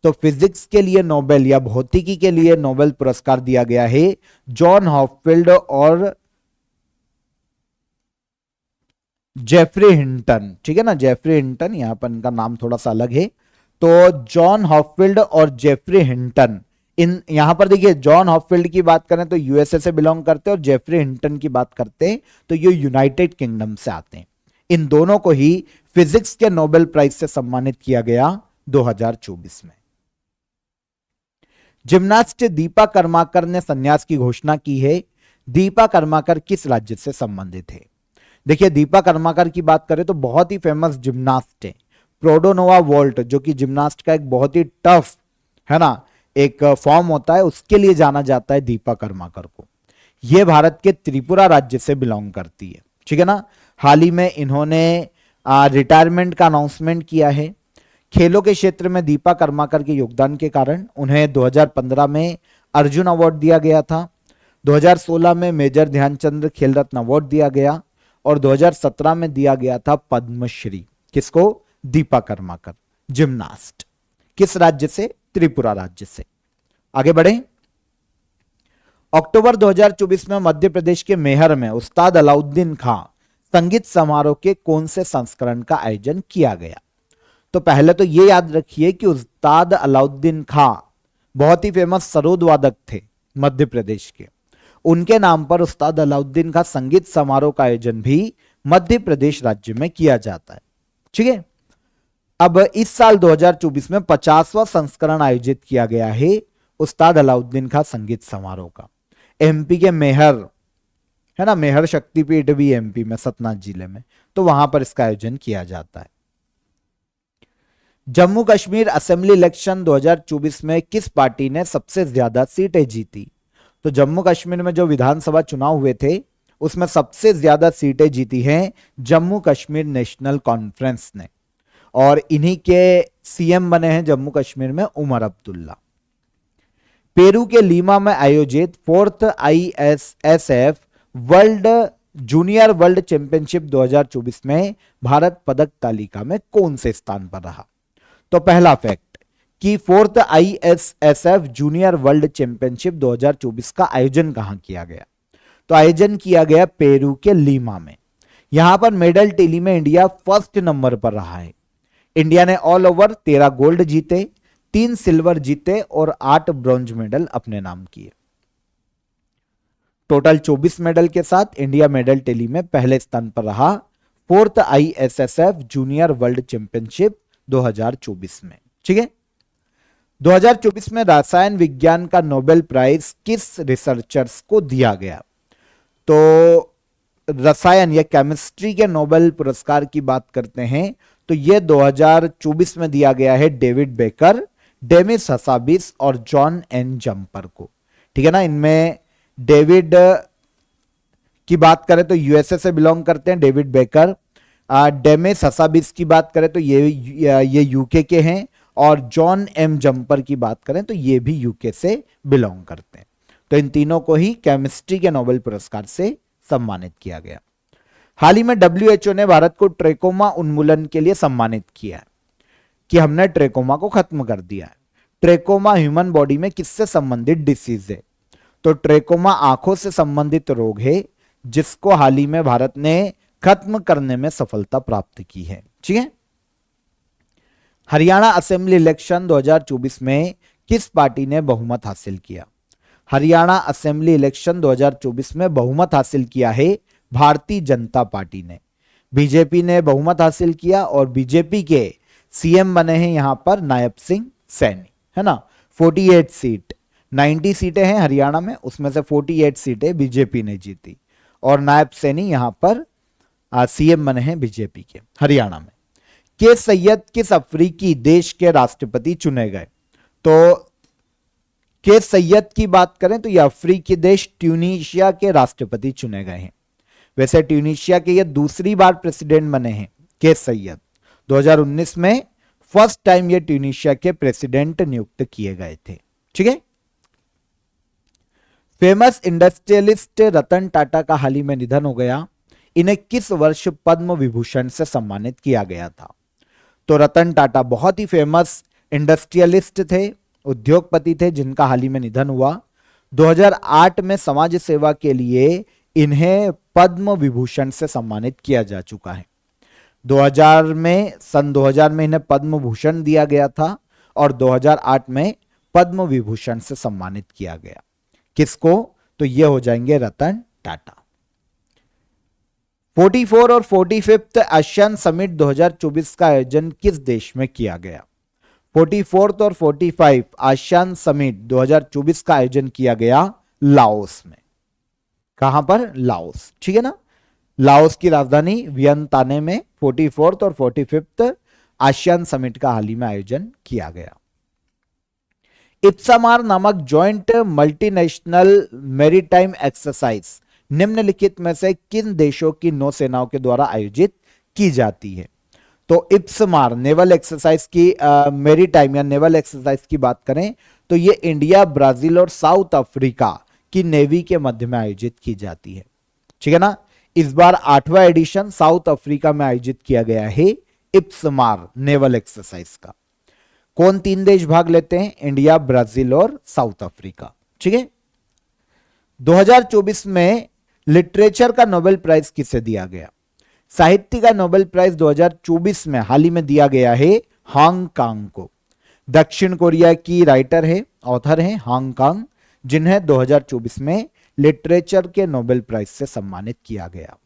तो फिजिक्स के लिए नोबेल या भौतिकी के लिए नोबेल पुरस्कार दिया गया है जॉन हॉपफील्ड और जेफरी हिंटन, ठीक है ना, जेफरी हिंटन, यहां पर इनका नाम थोड़ा सा अलग है। तो जॉन हॉपफील्ड और जेफरी हिंटन, इन यहां पर देखिए जॉन हॉपफील्ड की बात करें तो यूएसए से बिलोंग करते हैं और जेफरी हिंटन की बात करते हैं तो ये यूनाइटेड किंगडम से आते हैं। इन दोनों को ही फिजिक्स के नोबेल प्राइज से सम्मानित किया गया 2024 में। जिम्नास्ट दीपा कर्माकर ने संन्यास की घोषणा की है। दीपा कर्माकर किस राज्य से संबंधित है? देखिए दीपा कर्माकर की बात करें तो बहुत ही फेमस जिम्नास्ट है। प्रोडोनोवा वॉल्ट जो कि जिम्नास्ट का एक बहुत ही टफ, है ना, एक फॉर्म होता है, उसके लिए जाना जाता है दीपा कर्माकर को। यह भारत के त्रिपुरा राज्य से बिलोंग करती है, ठीक है ना। हाल ही में इन्होंने रिटायरमेंट का अनाउंसमेंट किया है। खेलों के क्षेत्र में दीपा कर्माकर के योगदान के कारण उन्हें 2015 में अर्जुन अवार्ड दिया गया था, 2016 में मेजर ध्यानचंद खेल रत्न अवार्ड दिया गया और 2017 में दिया गया था पद्मश्री। किसको? दीपा कर्माकर, जिम्नास्ट। किस राज्य से? त्रिपुरा राज्य से। आगे बढ़े। अक्टूबर 2024 में मध्य प्रदेश के मेहर में उस्ताद अलाउद्दीन खां संगीत समारोह के कौन से संस्करण का आयोजन किया गया? तो पहले तो यह याद रखिए कि उस्ताद अलाउद्दीन खां बहुत ही फेमस सरोद वादक थे मध्य प्रदेश के। उनके नाम पर उस्ताद अलाउद्दीन खां संगीत समारोह का आयोजन भी मध्य प्रदेश राज्य में किया जाता है, ठीक है। अब इस साल 2024 में 50वां संस्करण आयोजित किया गया है उस्ताद अलाउद्दीन खां संगीत समारोह का। एमपी के मेहर, है ना, मेहर शक्तिपीठ भी एमपी में सतना जिले में, तो वहां पर इसका आयोजन किया जाता है। जम्मू कश्मीर असेंबली इलेक्शन 2024 में किस पार्टी ने सबसे ज्यादा सीटें जीती? तो जम्मू कश्मीर में जो विधानसभा चुनाव हुए थे उसमें सबसे ज्यादा सीटें जीती हैं जम्मू कश्मीर नेशनल कॉन्फ्रेंस ने और इन्हीं के सीएम बने हैं जम्मू कश्मीर में उमर अब्दुल्ला। पेरू के लीमा में आयोजित 4th ISSF world junior world championship 2024 में भारत पदक तालिका में कौन से स्थान पर रहा? तो पहला फैक्ट कि 4th ISSF junior world championship 2024 का आयोजन कहां किया गया? तो आयोजन किया गया पेरू के लीमा में। यहां पर मेडल टेली में इंडिया फर्स्ट नंबर पर रहा है। इंडिया ने ऑल ओवर 13 गोल्ड जीते, 3 सिल्वर जीते और 8 ब्रॉन्ज मेडल अपने नाम किए। टोटल 24 मेडल के साथ इंडिया मेडल टेली में पहले स्थान पर रहा 4th ISSF junior world championship 2024 में, ठीक है। 2024 में रसायन विज्ञान का नोबेल प्राइज किस रिसर्चर्स को दिया गया? तो रसायन या केमिस्ट्री के नोबेल पुरस्कार की बात करते हैं तो यह 2024 में दिया गया है डेविड बेकर, डेमिस हसाबिस और जॉन एन जंपर को, ठीक है ना। इनमें डेविड की बात करें तो यूएसए से बिलोंग करते हैं डेविड बेकर। डेमिस हसाबिस की बात करें तो ये यूके के हैं और जॉन एम जंपर की बात करें तो ये भी यूके से बिलोंग करते हैं। तो इन तीनों को ही केमिस्ट्री के नोबेल पुरस्कार से सम्मानित किया गया। हाल ही में WHO ने भारत को ट्रेकोमा उन्मूलन के लिए सम्मानित किया है। कि हमने ट्रेकोमा को खत्म कर दिया है। ट्रेकोमा ह्यूमन बॉडी में किससे संबंधित डिसीज है? तो ट्रेकोमा आंखों से संबंधित रोग है जिसको हाल ही में भारत ने खत्म करने में सफलता प्राप्त की है। ठीक है। हरियाणा असेंबली इलेक्शन 2024 में किस पार्टी ने बहुमत हासिल किया? हरियाणा असेंबली इलेक्शन 2024 में बहुमत हासिल किया है भारतीय जनता पार्टी ने। बीजेपी ने बहुमत हासिल किया और बीजेपी के सीएम बने हैं यहां पर नायब सिंह सैनी, है ना। 48 सीट, 90 सीटें हैं हरियाणा में, उसमें से 48 सीटें बीजेपी ने जीती और नायब सैनी यहां पर सीएम बने हैं बीजेपी के हरियाणा में। के सैयद किस अफ्रीकी देश के राष्ट्रपति चुने गए? तो के सैयद की बात करें तो यह अफ्रीकी देश ट्यूनीशिया के राष्ट्रपति चुने गए हैं। वैसे ट्यूनीशिया के ये दूसरी बार प्रेसिडेंट बने हैं के सैयद। 2019 में फर्स्ट टाइम ये ट्यूनीशिया के प्रेसिडेंट नियुक्त किए गए थे। ठीक है। फेमस इंडस्ट्रियलिस्ट रतन टाटा का हाल ही में निधन हो गया। इन्हें किस वर्ष पद्म विभूषण से सम्मानित किया गया था? तो रतन टाटा बहुत ही फेमस इंडस्ट्रियलिस्ट थे, उद्योगपति थे जिनका हाल ही में निधन हुआ। 2008 में समाज सेवा के लिए इन्हें पद्म विभूषण से सम्मानित किया जा चुका है। 2000 में इन्हें पद्म भूषण दिया गया था और 2008 में पद्म विभूषण से सम्मानित किया गया। किसको? तो ये हो जाएंगे रतन टाटा। 44 और 45th आसियान समिट 2024 का आयोजन किस देश में किया गया? 44th और 45 आसियान समिट 2024 का आयोजन किया गया लाओस में। कहां पर? लाओस। ठीक है ना। लाओस की राजधानी वियंताने में 44th और 45th आसियान समिट का हाल ही में आयोजन किया गया। इप्सामार नामक ज्वाइंट मल्टीनेशनल मैरीटाइम एक्सरसाइज निम्नलिखित में से किन देशों की नौसेनाओं के द्वारा आयोजित की जाती है? तो इप्समार नेवल एक्सरसाइज की मैरीटाइम या नेवल एक्सरसाइज की बात करें तो ये इंडिया, ब्राजील और साउथ अफ्रीका की नेवी के मध्य में आयोजित की जाती है। ठीक है ना। इस बार 8वां एडिशन साउथ अफ्रीका में आयोजित किया गया है इप्समार नेवल एक्सरसाइज का। कौन 3 देश भाग लेते हैं? इंडिया, ब्राजील और साउथ अफ्रीका। ठीक है। 2024 में लिटरेचर का नोबेल प्राइज किसे दिया गया? साहित्य का नोबेल प्राइज 2024 में हाल ही में दिया गया है हांगकांग को। दक्षिण कोरिया की राइटर है, ऑथर है हांगकांग, जिन्हें 2024 में लिटरेचर के नोबेल प्राइज से सम्मानित किया गया।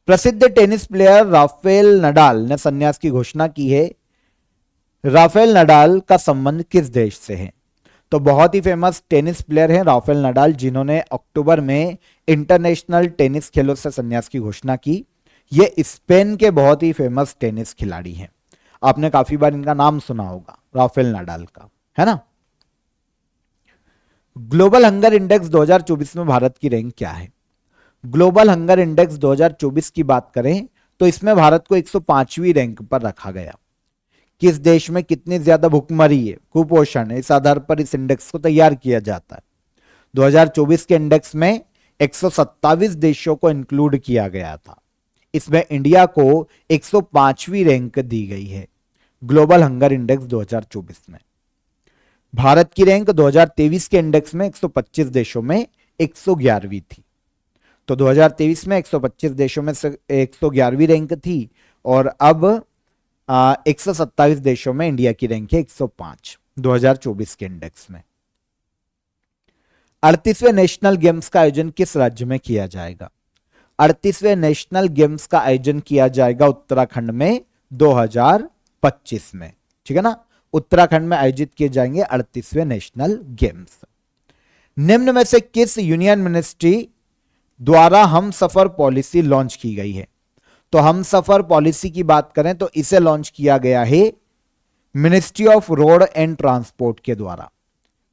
प्रसिद्ध टेनिस प्लेयर राफेल नडाल ने संन्यास की घोषणा की है। राफेल नडाल का संबंध किस देश से है? तो बहुत ही फेमस टेनिस प्लेयर हैं राफेल नडाल, जिन्होंने अक्टूबर में इंटरनेशनल टेनिस खेलों से संन्यास की घोषणा की। ये स्पेन के बहुत ही फेमस टेनिस खिलाड़ी हैं। आपने काफी बार इनका नाम सुना होगा, राफेल नडाल का, है ना। ग्लोबल हंगर इंडेक्स 2024 में भारत की रैंक क्या है? ग्लोबल हंगर इंडेक्स 2024 की बात करें तो इसमें भारत को 105वीं रैंक पर रखा गया। किस देश में कितनी ज्यादा भूखमरी है, कुपोषण है, इस आधार पर इस इंडेक्स को तैयार किया जाता है। 2024 के इंडेक्स में 127 देशों को इंक्लूड किया गया था। इसमें इंडिया को 105वीं रैंक दी गई है ग्लोबल हंगर इंडेक्स 2024 में। भारत की रैंक 2023 के इंडेक्स में 125 देशों में 111वीं थी। तो 2023 में 125 देशों में से 111वीं रैंक थी और अब 127 देशों में इंडिया की रैंक है 105 2024 के इंडेक्स में। 38वें नेशनल गेम्स का आयोजन किस राज्य में किया जाएगा? 38वें नेशनल गेम्स का आयोजन किया जाएगा उत्तराखंड में 2025 में। ठीक है ना। उत्तराखंड में आयोजित किए जाएंगे 38वें नेशनल गेम्स। निम्न में से किस यूनियन मिनिस्ट्री द्वारा हम सफर पॉलिसी लॉन्च की गई है? तो हम सफर पॉलिसी की बात करें तो इसे लॉन्च किया गया है ministry of road and transport के द्वारा।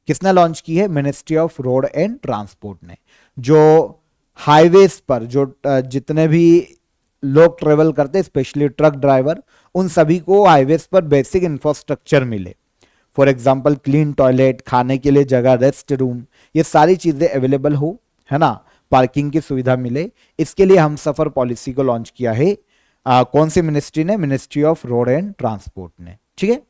किसने लॉन्च की है? Ministry of road and transport ने। जो हाईवेज पर जो जितने भी लोग ट्रेवल करते हैं, स्पेशली ट्रक ड्राइवर, उन सभी को हाईवेज पर बेसिक इंफ्रास्ट्रक्चर मिले। फॉर एग्जांपल क्लीन टॉयलेट, खाने के लिए जगह, रेस्ट रूम, ये सारी चीजें अवेलेबल हो, है ना, पार्किंग की सुविधा मिले। इसके लिए हम सफर पॉलिसी को लॉन्च किया है कौन सी मिनिस्ट्री ने? Ministry of road and transport ने। ठीक है।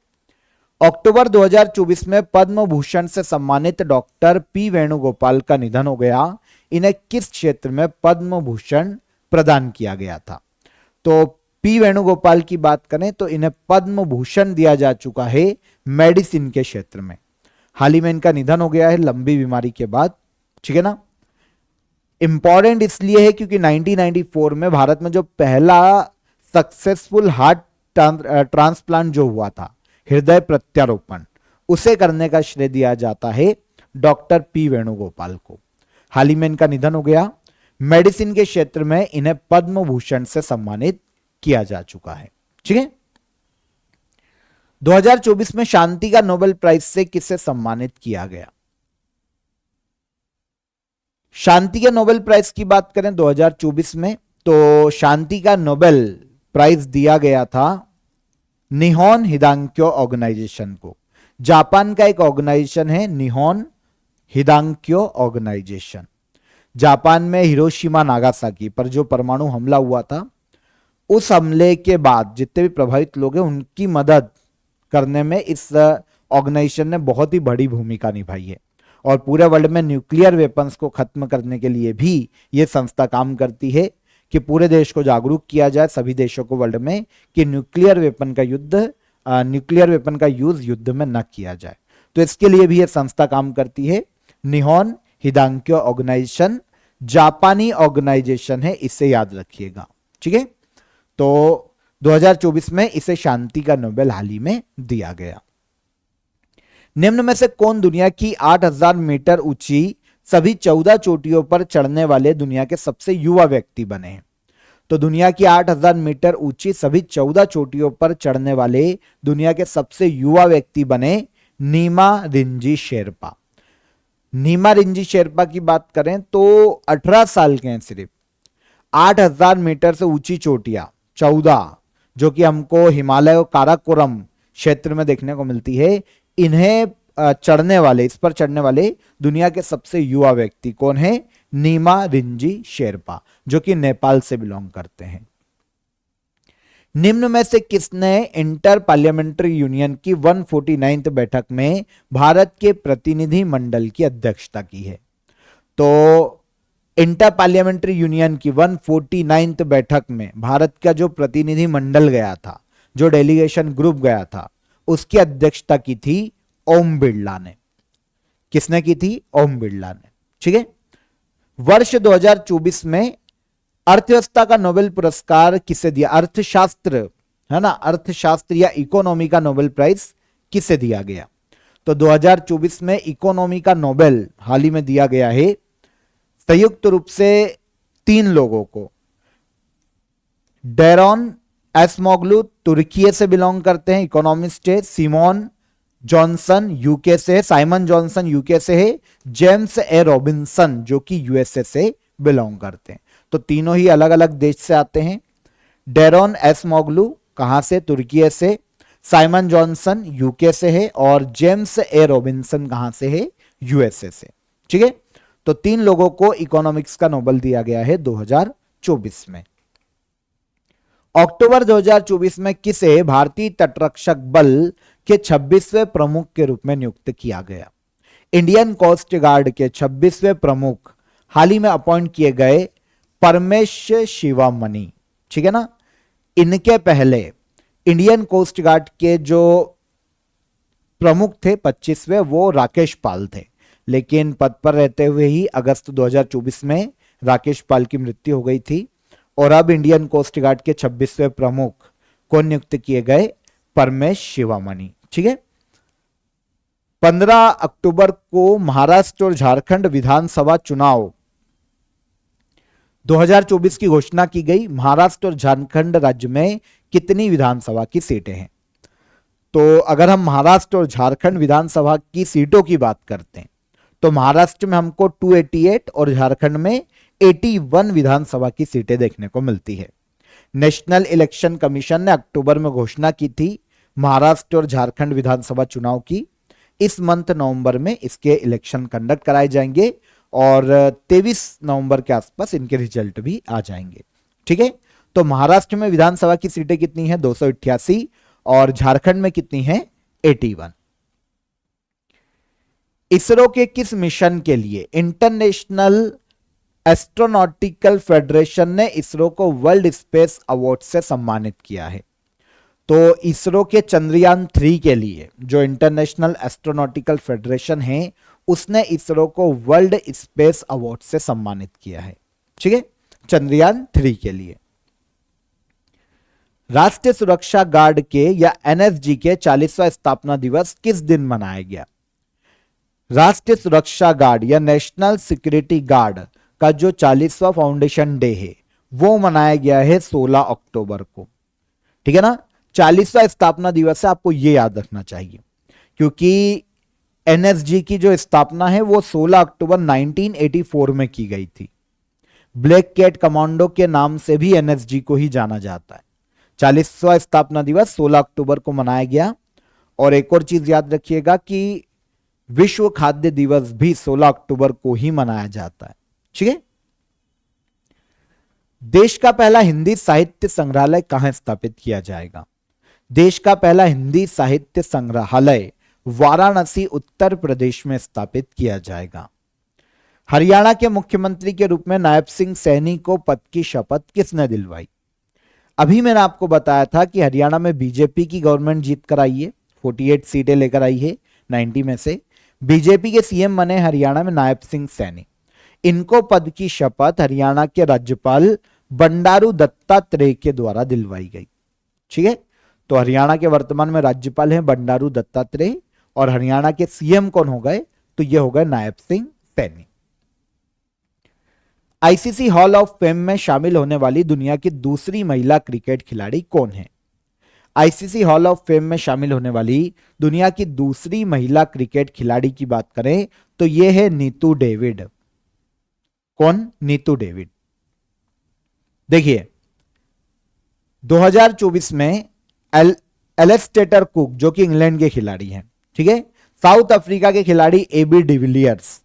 अक्टूबर 2024 में पद्म भूषण से सम्मानित डॉक्टर पी वेणुगोपाल का निधन हो गया। इन्हें किस क्षेत्र में पद्म भूषण प्रदान किया गया था? तो पी वेणुगोपाल की बात करें तो इन्हें पद्म भूषण दिया जा चुका है मेडिसिन के क्षेत्र में। हाल ही में इनका निधन हो गया है लंबी बीमारी के बाद। ठीक है ना। इंपॉर्टेंट इसलिए है क्योंकि 1994 में भारत में जो पहला सक्सेसफुल हार्ट ट्रांसप्लांट जो हुआ था, हृदय प्रत्यारोपण, उसे करने का श्रेय दिया जाता है डॉक्टर पी वेणुगोपाल को। हाल ही में इनका निधन हो गया। मेडिसिन के क्षेत्र में इन्हें पद्म भूषण से सम्मानित किया जा चुका है। ठीक है। 2024 में शांति का नोबेल प्राइज से किसे सम्मानित किया गया? शांति के नोबेल प्राइज की बात करें 2024 में तो शांति का नोबेल प्राइज दिया गया था निहोन हिदांक्यो ऑर्गेनाइजेशन को। जापान का एक ऑर्गेनाइजेशन है निहोन हिदांक्यो ऑर्गेनाइजेशन। जापान में हिरोशिमा नागासाकी पर जो परमाणु हमला हुआ था, उस हमले के बाद जितने भी प्रभावित लोग हैं उनकी मदद करने में इस ऑर्गेनाइजेशन ने बहुत ही बड़ी भूमिका निभाई है। और पूरे वर्ल्ड में न्यूक्लियर वेपन्स को खत्म करने के लिए भी यह संस्था काम करती है कि पूरे देश को जागरूक किया जाए, सभी देशों को वर्ल्ड में, कि न्यूक्लियर वेपन का यूज युद्ध में न किया जाए। तो इसके लिए भी यह संस्था काम करती है। निहोन हिदांक्यो ऑर्गेनाइजेशन जापानी ऑर्गेनाइजेशन है, इसे याद रखिएगा। ठीक है। तो 2024 में इसे शांति का नोबेल हाल ही में दिया गया। निम्न में से कौन दुनिया की 8000 मीटर ऊंची सभी 14 चोटियों पर चढ़ने वाले दुनिया के सबसे युवा व्यक्ति बने हैं? तो दुनिया की 8000 मीटर ऊंची सभी 14 चोटियों पर चढ़ने वाले दुनिया के सबसे युवा व्यक्ति बने नीमा रिंजी शेरपा। नीमा रिंजी शेरपा की बात करें तो 18 साल के हैं सिर्फ। 8000 मीटर से ऊंची चोटियां 14 जो कि हमको हिमालय और काराकोरम क्षेत्र में देखने को मिलती है, इन्हें इस पर चढ़ने वाले दुनिया के सबसे युवा व्यक्ति कौन है? नीमा रिंजी शेरपा, जो कि नेपाल से बिलोंग करते हैं। निम्न में से किसने इंटर पार्लियामेंट्री यूनियन की 149th बैठक में भारत के प्रतिनिधि मंडल की अध्यक्षता की है? तो इंटर पार्लियामेंट्री यूनियन की 149th बैठक में भारत का जो प्रतिनिधि मंडल गया था, जो डेलीगेशन ग्रुप गया था, उसकी अध्यक्षता की थी ओम बिरला ने। किसने की थी? ओम बिरला ने। ठीक है। वर्ष 2024 में अर्थव्यवस्था का नोबेल पुरस्कार किसे दिया? अर्थशास्त्र, है ना, अर्थशास्त्र या इकोनॉमी का नोबेल प्राइज किसे दिया गया? तो 2024 में इकोनॉमी का नोबेल हाल ही में दिया गया है संयुक्त रूप से 3 लोगों को। डेरोन एसमोग्लू तुर्की से बिलोंग करते हैं, इकोनॉमिस्ट है। साइमन जॉनसन यूके से है। जेम्स ए रॉबिन्सन जो कि यूएसए से बिलोंग करते हैं। तो तीनों ही अलग अलग देश से आते हैं। डेरोन एसमोग्लू कहां से? तुर्की से। साइमन जॉनसन यूके से है और जेम्स ए रॉबिन्सन कहां से है? यूएसए से। ठीक है। तो 3 लोगों को इकोनॉमिक्स का नोबेल दिया गया है 2024 में। अक्टूबर 2024 में किसे भारतीय तटरक्षक बल के 26वें प्रमुख के रूप में नियुक्त किया गया? इंडियन कोस्ट गार्ड के 26वें प्रमुख हाल ही में अपॉइंट किए गए परमेश शिवामणि। ठीक है ना। इनके पहले इंडियन कोस्ट गार्ड के जो प्रमुख थे 25वें, वो राकेश पाल थे, लेकिन पद पर रहते हुए ही अगस्त 2024 में राकेश पाल की मृत्यु हो गई थी। और अब इंडियन कोस्ट गार्ड के 26वें प्रमुख को नियुक्त किए गए परमेश शिवामणि। ठीक है। 15 अक्टूबर को महाराष्ट्र और झारखंड विधानसभा चुनाव 2024 की घोषणा की गई। महाराष्ट्र और झारखंड राज्य में कितनी विधानसभा की सीटें हैं? तो अगर हम महाराष्ट्र और झारखंड विधानसभा की सीटों की बात करते हैं तो महाराष्ट्र में हमको 288 और झारखंड में 81 विधानसभा की सीटें देखने को मिलती है। नेशनल इलेक्शन कमीशन ने अक्टूबर में घोषणा की थी महाराष्ट्र और झारखंड विधानसभा चुनाव की। इस मंथ नवंबर में इसके इलेक्शन कंडक्ट कराए जाएंगे और 23 नवंबर के आसपास इनके रिजल्ट भी आ जाएंगे। ठीक है। तो तो महाराष्ट्र में विधानसभा की सीटें कितनी है? 288 और झारखंड में कितनी है? 81। इसरो के किस मिशन के लिए इंटरनेशनल एस्ट्रोनॉटिकल फेडरेशन ने इसरो को वर्ल्ड स्पेस अवार्ड से सम्मानित किया है? तो इसरो के चंद्रयान 3 के लिए जो इंटरनेशनल एस्ट्रोनॉटिकल फेडरेशन है उसने इसरो को वर्ल्ड स्पेस अवार्ड से सम्मानित किया है। ठीक है, चंद्रयान 3 के लिए। राष्ट्रीय सुरक्षा गार्ड के या एनएसजी के 40वां स्थापना दिवस किस दिन मनाया गया? राष्ट्रीय सुरक्षा गार्ड या नेशनल सिक्योरिटी गार्ड का जो 40वां फाउंडेशन डे है वो मनाया गया है 16 अक्टूबर को। ठीक है ना, 40वां स्थापना दिवस है, आपको ये याद रखना चाहिए क्योंकि एनएसजी की जो स्थापना है वो 16 अक्टूबर 1984 में की गई थी। ब्लैक कैट कमांडो के नाम से भी एनएसजी को ही जाना जाता है। 40वां स्थापना दिवस 16 अक्टूबर को मनाया गया। और एक और चीज याद रखिएगा कि विश्व खाद्य दिवस भी 16 अक्टूबर को ही मनाया जाता है। ठीक है, देश का पहला हिंदी साहित्य संग्रहालय कहां स्थापित किया जाएगा? देश का पहला हिंदी साहित्य संग्रहालय वाराणसी उत्तर प्रदेश में स्थापित किया जाएगा। हरियाणा के मुख्यमंत्री के रूप में नायब सिंह सैनी को पद की शपथ किसने दिलवाई? अभी मैंने आपको बताया था कि हरियाणा में बीजेपी की गवर्नमेंट जीत कर आई है, 48 सीटें लेकर आई है 90 में से। बीजेपी के सीएम बने हरियाणा में नायब सिंह सैनी। इनको पद की शपथ हरियाणा के राज्यपाल बंडारू दत्तात्रेय के द्वारा दिलवाई गई। ठीक है, तो हरियाणा के वर्तमान में राज्यपाल हैं बंडारू दत्तात्रेय और हरियाणा के सीएम कौन हो गए? तो ये हो गए Nayab Singh Saini. ICC hall of fame में शामिल होने वाली दुनिया की दूसरी महिला क्रिकेट खिलाड़ी कौन है? आईसीसी हॉल ऑफ फेम में शामिल होने वाली दुनिया की दूसरी महिला क्रिकेट खिलाड़ी की बात करें तो यह है नीतू डेविड। कौन? नीतू डेविड। देखिए 2024 में एलेस्टेटर कुक जो कि इंग्लैंड के खिलाड़ी हैं, ठीक है, साउथ अफ्रीका के खिलाड़ी एबी डिविलियर्स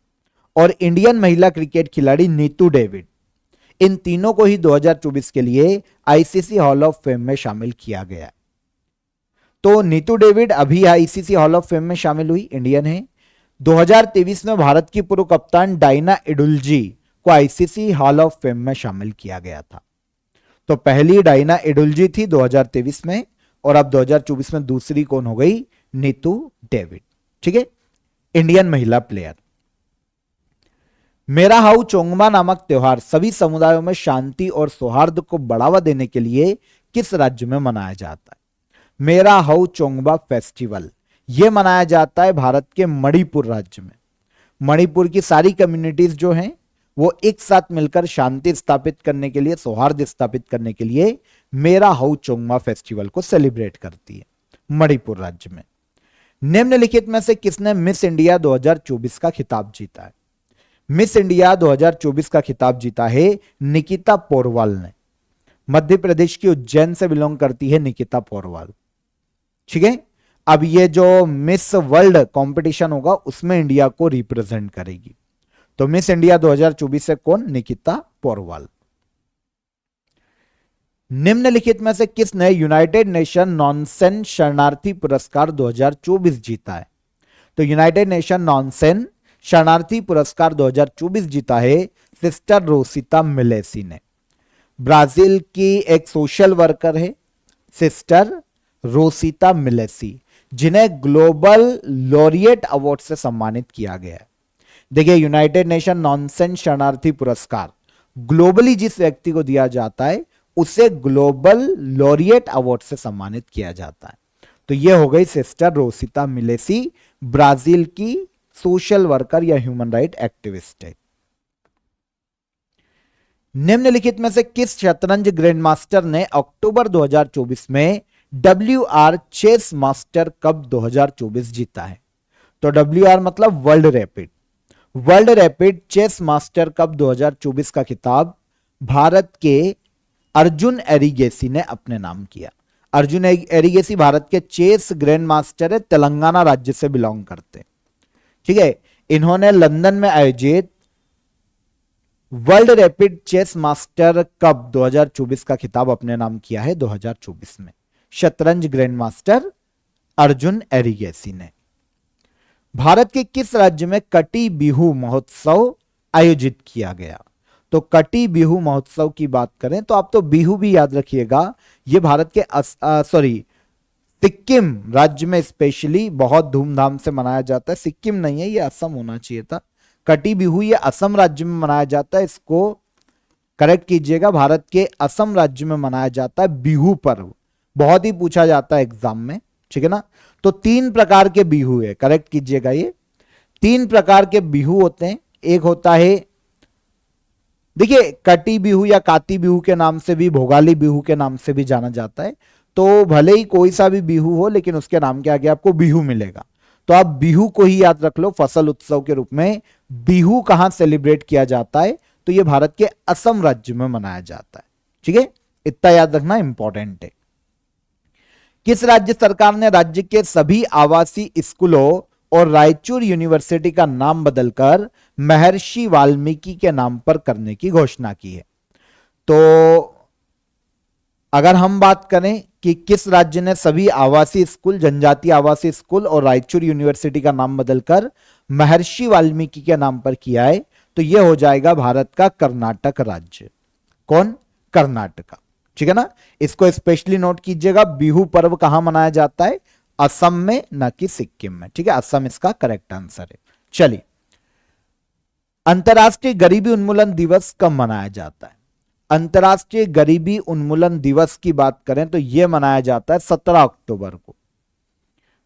और इंडियन महिला क्रिकेट खिलाड़ी नीतू डेविड, इन तीनों को ही 2024 के लिए आईसीसी हॉल ऑफ फेम में शामिल किया गया। तो नीतू डेविड अभी आईसीसी हॉल ऑफ फेम में शामिल हुई, इंडियन है। 2023 में भारत की पूर्व कप्तान डायना एडुल्जी को आईसीसी हॉल ऑफ फेम में शामिल किया गया था। तो पहली डायना एडुल्जी थी 2023 में और अब 2024 में दूसरी कौन हो गई? नीतू डेविड। ठीक है, इंडियन महिला प्लेयर। मेरा हाउ चोंगमा नामक त्योहार सभी समुदायों में शांति और सौहार्द को बढ़ावा देने के लिए किस राज्य में मनाया जाता है? मेरा हाउ चोंगमा फेस्टिवल यह मनाया जाता है भारत के मणिपुर राज्य में। मणिपुर की सारी कम्युनिटीज जो हैं वो एक साथ मिलकर शांति स्थापित करने के लिए, सौहार्द स्थापित करने के लिए मेरा हाउ चोंगमा फेस्टिवल को सेलिब्रेट करती है मणिपुर राज्य में। निम्नलिखित में से किसने मिस इंडिया 2024 का खिताब जीता है? मिस इंडिया 2024 का खिताब जीता है निकिता पोरवाल ने। मध्य प्रदेश की उज्जैन से बिलोंग करती है निकिता पोरवाल। ठीक है, अब ये जो मिस वर्ल्ड कंपटीशन होगा उसमें इंडिया को रिप्रेजेंट करेगी। तो मिस इंडिया 2024 से कौन? निकिता पोरवाल। निम्नलिखित में से किसने यूनाइटेड नेशन नॉनसेन शरणार्थी पुरस्कार 2024 जीता है? तो यूनाइटेड नेशन नॉनसेन शरणार्थी पुरस्कार 2024 जीता है सिस्टर रोसिता मिलेसी ने। ब्राजील की एक सोशल वर्कर है सिस्टर रोसिता मिलेसी, जिन्हें ग्लोबल लॉरिएट अवार्ड से सम्मानित किया गया है। देखिए यूनाइटेड नेशन नॉनसेन शरणार्थी पुरस्कार ग्लोबली जिस व्यक्ति को दिया जाता है उसे ग्लोबल लॉरिएट अवार्ड से सम्मानित किया जाता है। तो यह हो गई सिस्टर रोसिता मिलेसी, ब्राजील की सोशल वर्कर या ह्यूमन राइट एक्टिविस्ट है। निम्नलिखित में से किस शतरंज ग्रैंड मास्टर ने अक्टूबर 2024 में WR चेस मास्टर कप 2024 जीता है? तो WR मतलब world rapid chess master cup 2024 का खिताब भारत के अर्जुन एरिगेसी ने अपने नाम किया। अर्जुन एरिगेसी भारत के चेस ग्रैंड मास्टर है, तेलंगाना राज्य से बिलोंग करते हैं। ठीक है, इन्होंने लंदन में आयोजित world rapid chess master cup 2024 का खिताब अपने नाम किया है 2024 में, शतरंज ग्रैंड मास्टर अर्जुन एरिगेसी ने। भारत के किस राज्य में कटी बिहू महोत्सव आयोजित किया गया? तो कटी बिहू महोत्सव की बात करें तो आप तो बिहू भी याद रखिएगा, यह भारत के सिक्किम राज्य में स्पेशली बहुत धूमधाम से मनाया जाता है। सिक्किम नहीं है, यह असम होना चाहिए था। कटी बिहू ये असम राज्य में मनाया जाता है, इसको करेक्ट कीजिएगा। भारत के असम राज्य में मनाया जाता है बिहू पर्व, बहुत ही पूछा जाता है एग्जाम में, ठीक है ना। तो 3 प्रकार के बिहू है, करेक्ट कीजिएगा। ये 3 प्रकार के बिहू होते हैं। एक होता है, देखिए कटी बिहू या काती बिहू के नाम से भी, भोगाली बिहू के नाम से भी जाना जाता है। तो भले ही कोई सा भी बिहू हो, लेकिन उसके नाम के आगे आपको बिहू मिलेगा। तो आप बिहू को ही याद रख लो फसल उत्सव के रूप में। बिहू कहां सेलिब्रेट किया जाता है? तो यह भारत के असम राज्य में मनाया जाता है, ठीक है। इतना याद रखना इंपॉर्टेंट है। किस राज्य सरकार ने राज्य के सभी आवासीय स्कूलों और रायचूर यूनिवर्सिटी का नाम बदलकर महर्षि वाल्मीकि के नाम पर करने की घोषणा की है? तो अगर हम बात करें कि किस राज्य ने सभी आवासीय स्कूल, जनजातीय आवासीय स्कूल और रायचूर यूनिवर्सिटी का नाम बदलकर महर्षि वाल्मीकि के नाम पर किया है, तो यह हो जाएगा भारत का कर्नाटक राज्य। कौन? कर्नाटका, ठीक है ना। इसको स्पेशली नोट कीजिएगा। बिहू पर्व कहां मनाया जाता है? असम में, न कि सिक्किम में, ठीक है। असम इसका करेक्ट आंसर है। चलिए, अंतरराष्ट्रीय गरीबी उन्मूलन दिवस कब मनाया जाता है? अंतरराष्ट्रीय गरीबी उन्मूलन दिवस की बात करें तो यह मनाया जाता है 17 अक्टूबर को।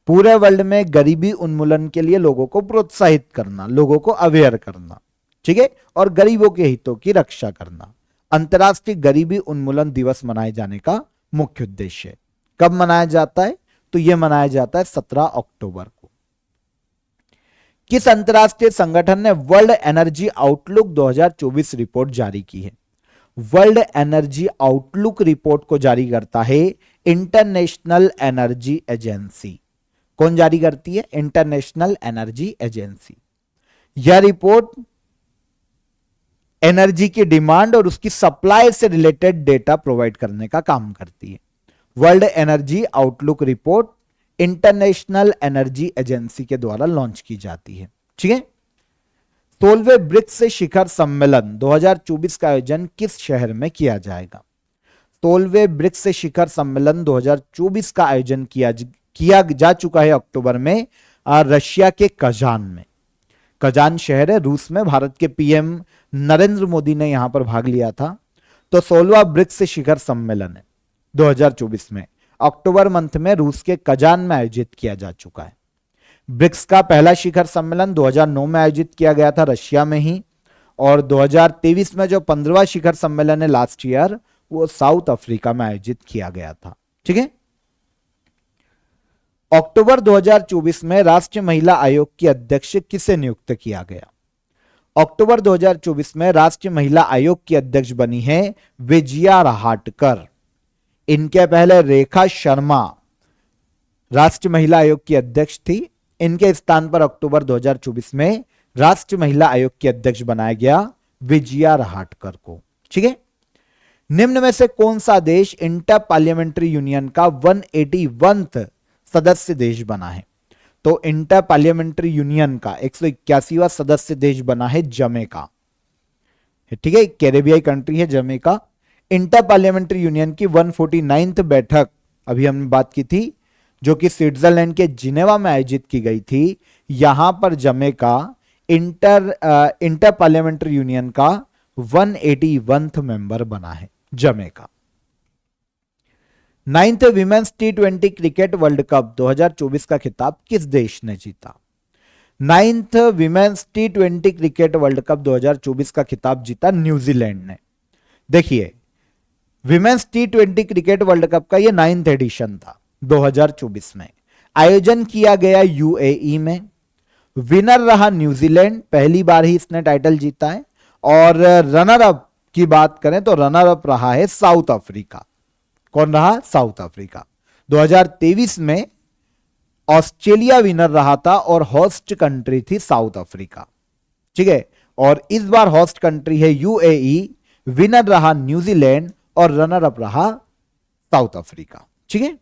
पूरे वर्ल्ड में गरीबी उन्मूलन के लिए लोगों को प्रोत्साहित करना, लोगों को अवेयर करना, ठीक है, और गरीबों के हितों की रक्षा करना, अंतरराष्ट्रीय गरीबी उन्मूलन दिवस मनाए जाने का मुख्य उद्देश्य है। कब मनाया जाता है? तो यह मनाया जाता है 17 अक्टूबर को। किस अंतरराष्ट्रीय संगठन ने वर्ल्ड एनर्जी आउटलुक 2024 रिपोर्ट जारी की है? वर्ल्ड एनर्जी आउटलुक रिपोर्ट को जारी करता है इंटरनेशनल एनर्जी एजेंसी। कौन जारी करती है? International energy agency. यह रिपोर्ट एनर्जी की डिमांड और उसकी सप्लाई से रिलेटेड डेटा प्रोवाइड करने का काम करती है। World energy outlook report international energy agency के द्वारा लॉन्च की जाती है, ठीक है। 16वें ब्रिक्स शिखर सम्मेलन 2024 का आयोजन किस शहर में किया जाएगा? 16वें ब्रिक्स शिखर सम्मेलन 2024 का आयोजन किया जा चुका है अक्टूबर में रशिया के कजान में। कजान शहर है रूस में। भारत के पीएम नरेंद्र मोदी ने यहां पर भाग लिया था। तो 16वां ब्रिक्स शिखर सम्मेलन है 2024 में, अक्टूबर मंथ में रूस के कजान में आयोजित किया जा चुका है। ब्रिक्स का पहला शिखर सम्मेलन 2009 में आयोजित किया गया था रशिया में ही, और 2023 में जो 15वां शिखर सम्मेलन है लास्ट ईयर, वो साउथ अफ्रीका में आयोजित किया गया था, ठीक है। अक्टूबर 2024 में राष्ट्रीय महिला आयोग की अध्यक्ष किसे नियुक्त किया गया? अक्टूबर 2024 में राष्ट्रीय महिला आयोग की अध्यक्ष बनी है विजया रहाटकर। इनके पहले रेखा शर्मा राष्ट्रीय महिला आयोग की अध्यक्ष थी। इनके स्थान पर अक्टूबर 2024 में राष्ट्रीय महिला आयोग की अध्यक्ष बनाया गया विजया रहाटकर को, ठीक है। निम्न में से कौन सा देश इंटर पार्लियामेंट्री यूनियन का 181वां सदस्य देश बना है? तो इंटर पार्लियामेंट्री यूनियन का 181वां सदस्य देश बना है जमैका, ठीक है। कैरेबियाई कंट्री है जमैका। इंटर पार्लियामेंट्री यूनियन की 149th बैठक अभी हमने बात की थी, जो कि स्विट्जरलैंड के जिनेवा में आयोजित की गई थी। यहां पर जमैका इंटर पार्लियामेंट्री यूनियन का 181वां मेंबर बना है Jamaica. 9th women's T20 cricket world cup 2024 का खिताब किस देश ने जीता? 9th women's T20 cricket world cup 2024 का खिताब जीता न्यूजीलैंड ने। देखिए, women's T20 cricket world cup का यह 9th एडिशन था 2024 में। आयोजन किया गया यूएई में। विनर रहा न्यूजीलैंड, पहली बार ही इसने टाइटल जीता है। और रनर अप की बात करें तो रनर अप रहा है साउथ अफ्रीका। कौन रहा? South Africa. 2023 में ऑस्ट्रेलिया विनर रहा था और होस्ट कंट्री थी साउथ अफ्रीका, ठीक है। और इस बार होस्ट कंट्री है यूएई, विनर रहा न्यूजीलैंड और रनर अप रहा साउथ अफ्रीका। ठीक है,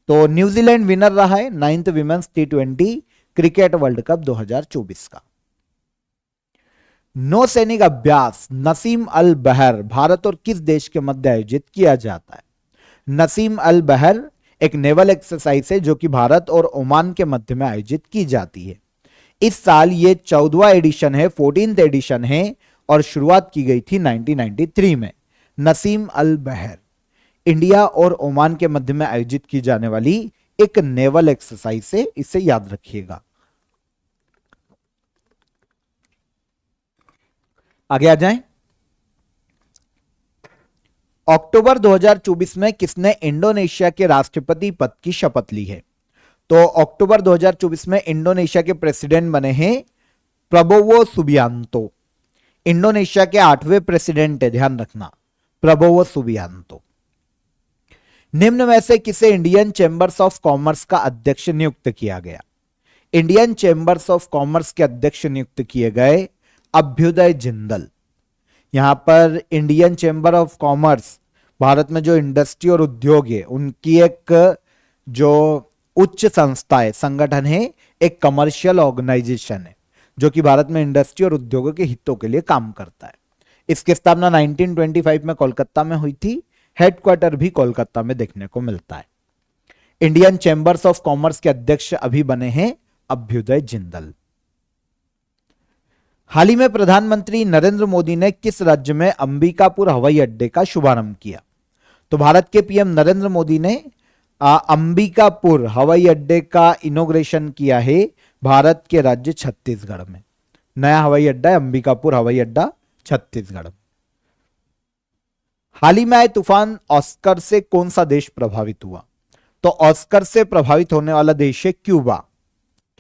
तो न्यूजीलैंड विनर रहा है 9th women's T20 cricket world cup 2024 का। नौसैनिक अभ्यास नसीम अल बहर भारत और किस देश के मध्य आयोजित किया जाता है? नसीम अल बहर एक नेवल एक्सरसाइज है जो कि भारत और ओमान के मध्य में आयोजित की जाती है। इस साल ये 14वां एडिशन है, 14th एडिशन है और शुरुआत की गई थी 1993 में। नसीम अल बहर इंडिया और ओमान के मध्य में आयोजित की जाने वाली एक नेवल एक्सरसाइज है, इसे याद रखिएगा। आगे आ जाएं। अक्टूबर 2024 में किसने इंडोनेशिया के राष्ट्रपति पद की शपथ ली है? तो अक्टूबर 2024 में इंडोनेशिया के प्रेसिडेंट बने हैं प्रबोवो सुबियांतो। इंडोनेशिया के 8वें प्रेसिडेंट है, ध्यान रखना, प्रबोवो सुबियांतो। निम्न में से किसे इंडियन चैंबर्स ऑफ कॉमर्स का अध्यक्ष नियुक्त किया गया? इंडियन चैंबर्स ऑफ कॉमर्स के अध्यक्ष नियुक्त किए गए अभ्युदय जिंदल। यहां पर Indian chamber of commerce Bharat में जो इंडस्ट्री और उद्योग है उनकी एक जो उच्च संस्था है, संगठन है, एक कमर्शियल ऑर्गेनाइजेशन है जो कि भारत में इंडस्ट्री और उद्योगों के हितों के लिए काम करता है। इसकी स्थापना 1925 में कोलकाता में हुई थी। हेडक्वार्टर भी कोलकाता में देखने को मिलता है। इंडियन चैंबर्स ऑफ कॉमर्स के अध्यक्ष अभी बने हैं अभ्युदय जिंदल। हाल ही में प्रधानमंत्री नरेंद्र मोदी ने किस राज्य में अंबिकापुर हवाई अड्डे का शुभारंभ किया? तो भारत के पीएम नरेंद्र मोदी ने अंबिकापुर हवाई अड्डे का इनॉग्रेशन किया है भारत के राज्य छत्तीसगढ़ में। नया हवाई अड्डा है अंबिकापुर हवाई अड्डा, छत्तीसगढ़। हाल ही में आए तूफान ऑस्कर से कौन सा देश प्रभावित हुआ? तो ऑस्कर से प्रभावित होने वाला देश है क्यूबा।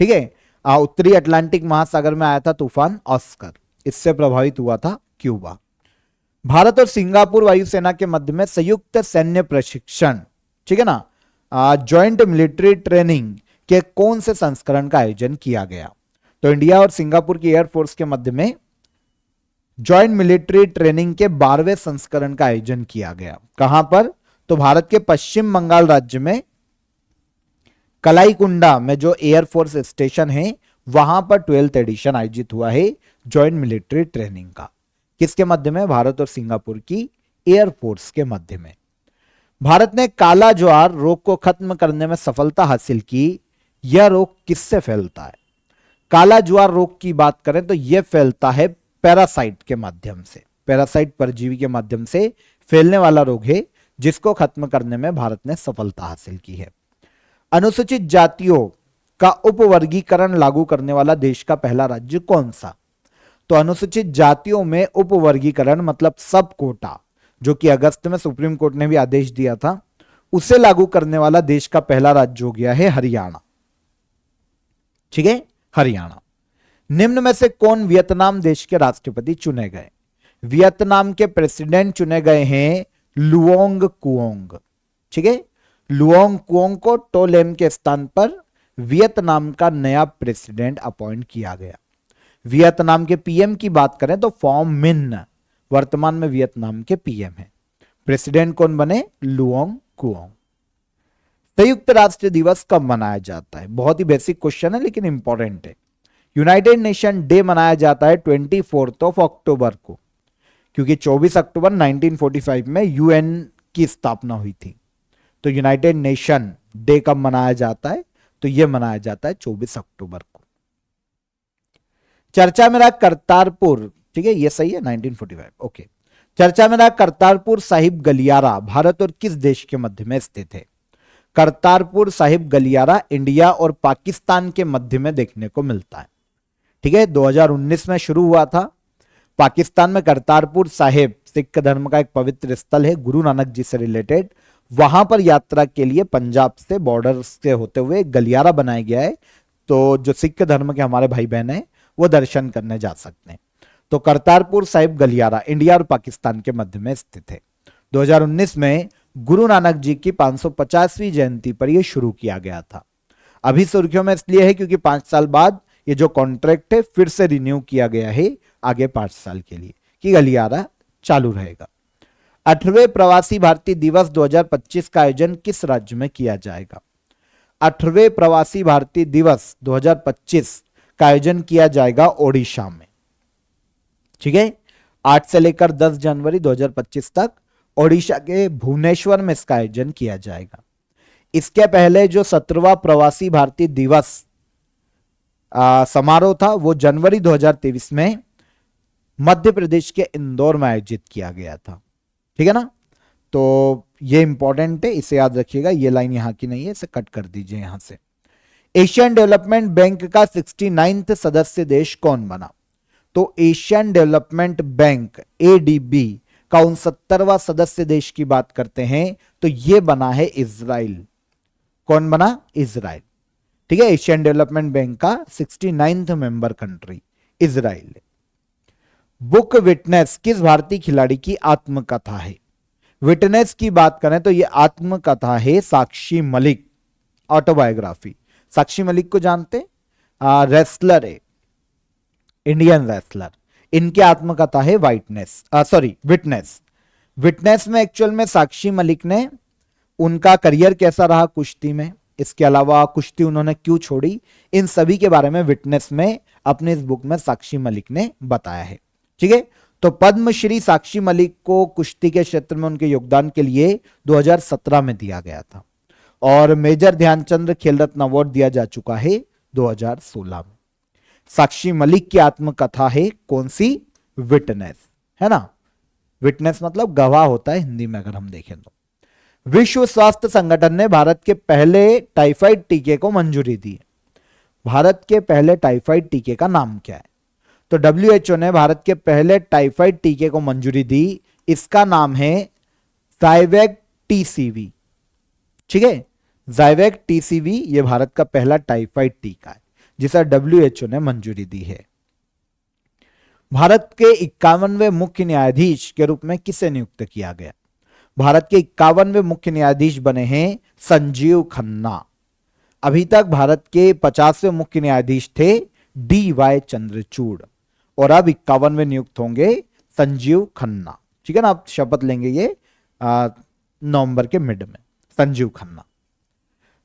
ठीक है, उत्तरी अटलांटिक महासागर में आया था तूफान ऑस्कर, इससे प्रभावित हुआ था क्यूबा। भारत और सिंगापुर वायुसेना के मध्य में संयुक्त सैन्य प्रशिक्षण, ठीक है ना, जॉइंट मिलिट्री ट्रेनिंग के कौन से संस्करण का आयोजन किया गया? तो इंडिया और सिंगापुर की एयरफोर्स के मध्य में जॉइंट मिलिट्री ट्रेनिंग के 12वें संस्करण का आयोजन किया गया। कहां पर? तो भारत के पश्चिम बंगाल राज्य में कलाईकुंडा में जो एयरफोर्स स्टेशन है वहां पर 12th एडिशन आयोजित हुआ है जॉइंट मिलिट्री ट्रेनिंग का। किसके मध्य में? भारत और सिंगापुर की एयरफोर्स के मध्य में। भारत ने काला ज्वार रोग को खत्म करने में सफलता हासिल की। यह रोग किससे फैलता है? काला ज्वार रोग की बात करें तो यह फैलता है पैरासाइट के माध्यम से। पैरासाइट परजीवी के माध्यम से फैलने वाला रोग है जिसको खत्म करने में भारत ने सफलता हासिल की है। अनुसूचित जातियों का उपवर्गीकरण लागू करने वाला देश का पहला राज्य कौन सा? तो अनुसूचित जातियों में उपवर्गीकरण मतलब सब कोटा, जो कि अगस्त में सुप्रीम कोर्ट ने भी आदेश दिया था, उसे लागू करने वाला देश का पहला राज्य हो गया है हरियाणा। ठीक है, हरियाणा। निम्न में से कौन वियतनाम देश के राष्ट्रपति चुने गए? वियतनाम के प्रेसिडेंट चुने गए हैं लुओंग कुओंग। ठीक है, लुओंग कुओंग को टोलेम के स्थान पर वियतनाम का नया प्रेसिडेंट अपॉइंट किया गया। वियतनाम के पीएम की बात करें तो फॉम मिन वर्तमान में वियतनाम के पीएम है। प्रेसिडेंट कौन बने? Luong Cuong. संयुक्त राष्ट्र दिवस कब मनाया जाता है? बहुत ही बेसिक क्वेश्चन है लेकिन इंपॉर्टेंट है। यूनाइटेड नेशन डे मनाया जाता है 24 अक्टूबर को, क्योंकि 24 अक्टूबर 1945 में यूएन की स्थापना हुई थी। तो यूनाइटेड नेशन डे कब मनाया जाता है? तो यह मनाया जाता है 24 अक्टूबर को। चर्चा में रहा करतारपुर, ठीक है, यह सही है 1945, ओके। चर्चा में रहा करतारपुर साहिब गलियारा भारत और किस देश के मध्य में स्थित है? करतारपुर साहिब गलियारा इंडिया और पाकिस्तान के मध्य में देखने को मिलता है। ठीक है, 2019 में शुरू हुआ था। पाकिस्तान में करतारपुर साहिब सिख धर्म का एक पवित्र स्थल है, गुरु नानक जी से रिलेटेड। वहां पर यात्रा के लिए पंजाब से बॉर्डर से होते हुए गलियारा बनाया गया है, तो जो सिख धर्म के हमारे भाई बहन हैं वो दर्शन करने जा सकते हैं। तो करतारपुर साहिब गलियारा इंडिया और पाकिस्तान के मध्य में स्थित है। 2019 में गुरु नानक जी की 550वीं जयंती पर यह शुरू किया गया था। अभी सुर्खियों में इसलिए है क्योंकि 5 साल बाद ये जो कॉन्ट्रैक्ट है फिर से रिन्यू किया गया है आगे 5 साल के लिए कि गलियारा चालू रहेगा। 8वें प्रवासी भारतीय दिवस 2025 का आयोजन किस राज्य में किया जाएगा? 8वें प्रवासी भारतीय दिवस 2025 का आयोजन किया जाएगा ओडिशा में। ठीक है, 8 से लेकर 10 जनवरी 2025 तक ओडिशा के भुवनेश्वर में इसका आयोजन किया जाएगा। इसके पहले जो 17वां प्रवासी भारतीय दिवस समारोह था वो जनवरी 2023 में मध्य प्रदेश के इंदौर में आयोजित किया गया था। ठीक है ना, तो ये इंपॉर्टेंट है, इसे याद रखिएगा। ये लाइन यहां की नहीं है, इसे कट कर दीजिए यहां से। एशियन डेवलपमेंट बैंक का 69वां सदस्य देश कौन बना? तो एशियन डेवलपमेंट बैंक एडीबी का 69वां सदस्य देश की बात करते हैं तो यह बना है इजराइल। कौन बना? इजराइल। ठीक है, एशियन डेवलपमेंट बैंक का 69वां member country Israel. Book witness किस भारतीय खिलाड़ी की आत्मकथा है? विटनेस की बात करें तो यह आत्मकथा है साक्षी मलिक, ऑटोबायोग्राफी। साक्षी मलिक को जानते? रेसलर है, इंडियन रेसलर। इनकी आत्मकथा है विटनेस। विटनेस में एक्चुअल में साक्षी मलिक ने उनका करियर कैसा रहा कुश्ती में, इसके अलावा कुश्ती उन्होंने क्यों छोड़ी, इन सभी के बारे में विटनेस में अपने इस बुक में साक्षी मलिक ने बताया है। ठीक है, तो पद्मश्री साक्षी मलिक को कुश्ती के क्षेत्र में उनके योगदान के लिए 2017 में दिया गया था और मेजर ध्यानचंद खेल रत्न अवार्ड दिया जा चुका है 2016 में। साक्षी मलिक की आत्मकथा है कौन सी? विटनेस, है ना। विटनेस मतलब गवाह होता है हिंदी में अगर हम देखें तो। विश्व स्वास्थ्य संगठन ने भारत के पहले टाइफाइड टीके को मंजूरी दी है। भारत के पहले टाइफाइड टीके का नाम क्या है? तो WHO ने भारत के पहले टाइफाइड टीके को मंजूरी दी, इसका नाम है ज़ाइवैक TCV। ठीक है, ज़ाइवैक TCV ये भारत का पहला टाइफाइड टीका है जिसे WHO ने मंजूरी दी है। भारत के 51वें मुख्य न्यायाधीश के रूप में किसे नियुक्त किया गया? भारत के 51वें मुख्य न्यायाधीश बने हैं संजीव खन्ना। अभी तक भारत के 50वें मुख्य न्यायाधीश थे DY चंद्रचूड़ और अब 51वें नियुक्त होंगे संजीव खन्ना। ठीक है ना, आप शपथ लेंगे ये नवंबर के मिड में, संजीव खन्ना।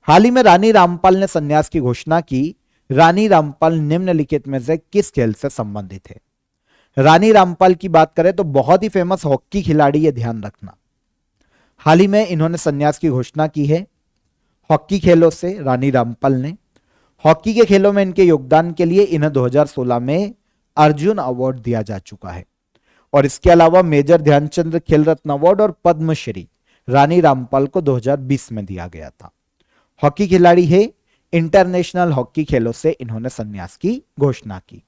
हाल ही में रानी रामपाल ने संन्यास की घोषणा की। रानी रामपाल निम्नलिखित में से किस खेल से संबंधित है? रानी रामपाल की बात करें तो बहुत ही फेमस हॉकी खिलाड़ी, ये ध्यान रखना। हाल ही में इन्होंने संन्यास की घोषणा की है हॉकी खेलों से। रानी रामपाल ने हॉकी के खेलों में इनके योगदान के लिए इन्हें 2016 में अर्जुन अवार्ड दिया जा चुका है और इसके अलावा मेजर ध्यानचंद खेल रत्न अवार्ड और पद्मश्री रानी रामपाल को 2020 में दिया गया था। हॉकी खिलाड़ी है, इंटरनेशनल हॉकी खेलों से इन्होंने संन्यास की घोषणा की।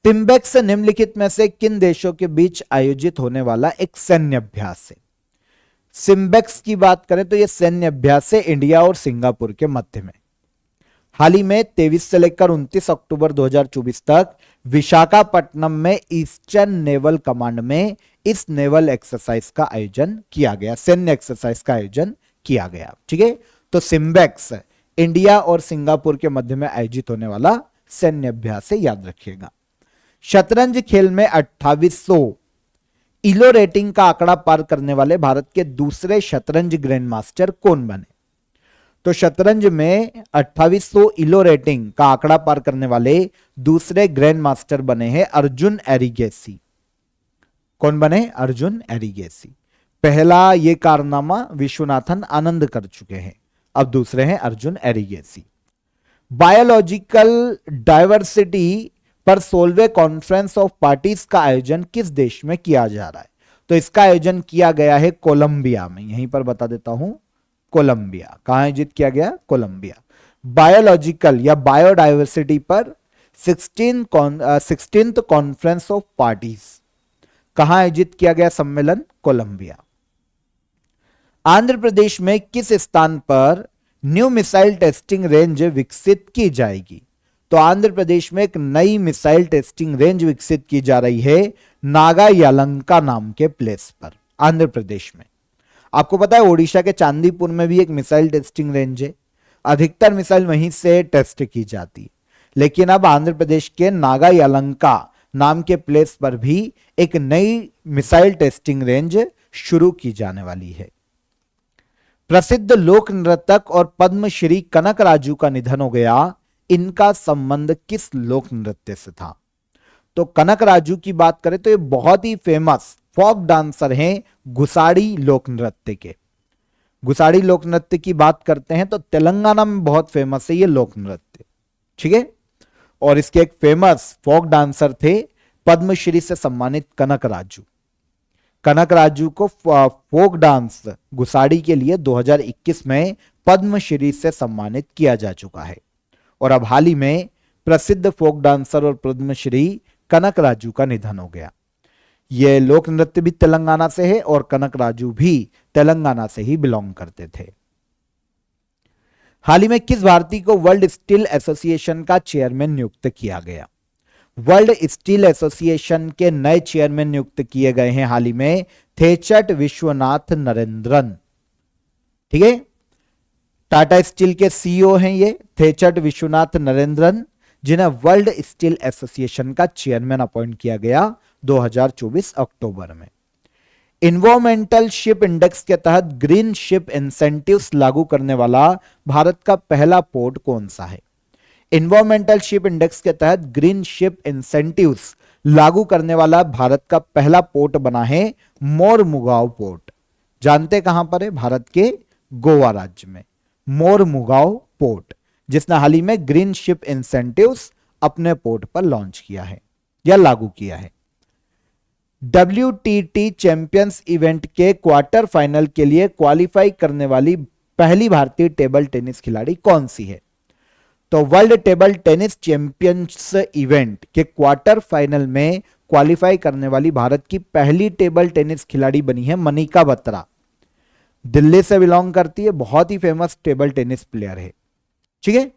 सिम्बेक्स निम्नलिखित में से किन देशों के बीच आयोजित होने वाला एक सैन्य अभ्यास है? सिम्बेक्स की बात करें तो यह सैन्य अभ्यास है इंडिया और सिंगापुर के मध्य में। हाल ही में 23 से लेकर 29 अक्टूबर 2024 तक विशाखापट्टनम में ईस्टर्न नेवल कमांड में इस नेवल एक्सरसाइज का आयोजन किया गया, सैन्य एक्सरसाइज का आयोजन किया गया। ठीक है, तो सिम्बेक्स इंडिया और सिंगापुर के मध्य में आयोजित होने वाला सैन्य अभ्यास है, याद रखिएगा। शतरंज खेल में 2800 इलो रेटिंग का आंकड़ा पार करने वाले भारत के दूसरे शतरंज ग्रैंड मास्टर कौन बने? तो शतरंज में 2800 इलो रेटिंग का आंकड़ा पार करने वाले दूसरे ग्रैंड मास्टर बने हैं अर्जुन एरिगेसी। कौन बने? अर्जुन एरिगेसी। पहला ये कारनामा विश्वनाथन आनंद कर चुके हैं, अब दूसरे हैं अर्जुन एरिगेसी। बायोलॉजिकल डाइवर्सिटी पर 16वें कॉन्फ्रेंस ऑफ पार्टीज का आयोजन किस देश में किया जा रहा है? तो इसका आयोजन किया गया है कोलंबिया में। यहीं पर बता देता हूं, कोलंबिया। कहां आयोजित किया गया? कोलंबिया। बायोलॉजिकल या बायोडाइवर्सिटी पर 16th कॉन्फ्रेंस ऑफ पार्टीज कहां आयोजित किया गया सम्मेलन? कोलंबिया। आंध्र प्रदेश में किस स्थान पर न्यू मिसाइल टेस्टिंग रेंज विकसित की जाएगी? तो आंध्र प्रदेश में एक नई मिसाइल टेस्टिंग रेंज विकसित की जा रही है नागा यलंका नाम के प्लेस पर, आंध्र प्रदेश में। आपको पता है ओडिशा के चांदीपुर में भी एक मिसाइल टेस्टिंग रेंज है, अधिकतर मिसाइल वहीं से टेस्ट की जाती। लेकिन अब आंध्र प्रदेश के नागा यलंका नाम के प्लेस पर भी एक नई मिसाइल टेस्टिंग रेंज शुरू की जाने वाली है। प्रसिद्ध लोक नर्तक और पद्मश्री कनक राजू का निधन हो गया। इनका संबंध किस लोक नृत्य से था? तो कनक राजू की बात करें तो ये बहुत ही फेमस फोक डांसर हैं गुसाड़ी लोक नृत्य के। गुसाड़ी लोक नृत्य की बात करते हैं तो तेलंगाना में बहुत फेमस है ये लोक नृत्य, ठीक है। और इसके एक फेमस फोक डांसर थे पद्मश्री से सम्मानित कनक राजू। कनक राजू को फोक डांस गुसाड़ी के लिए 2021 में पद्मश्री से सम्मानित किया जा चुका है। और अब हाल ही में प्रसिद्ध फोक डांसर और पद्मश्री कनक राजू का निधन हो गया। यह लोक नृत्य भी तेलंगाना से है और कनक राजू भी तेलंगाना से ही बिलोंग करते थे। हाल ही में किस भारतीय को वर्ल्ड स्टील एसोसिएशन का चेयरमैन नियुक्त किया गया? वर्ल्ड स्टील एसोसिएशन के नए चेयरमैन नियुक्त किए गए हैं हाल ही में थेचट विश्वनाथ नरेंद्रन, ठीक है। टाटा स्टील के सीईओ हैं ये थेचट विश्वनाथ नरेंद्रन, जिन्हें वर्ल्ड स्टील एसोसिएशन का चेयरमैन अपॉइंट किया गया 2024 अक्टूबर में। इन्वायरमेंटल शिप इंडेक्स के तहत ग्रीन शिप इंसेंटिव्स लागू करने वाला भारत का पहला पोर्ट कौन सा है? इन्वायरमेंटल शिप इंडेक्स के तहत ग्रीन शिप इंसेंटिव्स लागू करने वाला भारत का पहला पोर्ट बना है मोरमुगांव पोर्ट। जानते कहां पर है? भारत के गोवा राज्य में मोरमुगांव पोर्ट, जिसने हाल ही में ग्रीन शिप इंसेंटिव्स अपने पोर्ट पर लॉन्च किया है या लागू किया है। WTT चैंपियंस इवेंट के क्वार्टर फाइनल के लिए क्वालिफाई करने वाली पहली भारतीय टेबल टेनिस खिलाड़ी कौन सी है? तो world table tennis champions event के क्वार्टर फाइनल में क्वालिफाई करने वाली भारत की पहली टेबल टेनिस खिलाड़ी बनी है मनिका बत्रा। दिल्ली से बिलोंग करती है, बहुत ही फेमस टेबल टेनिस प्लेयर है, ठीक है।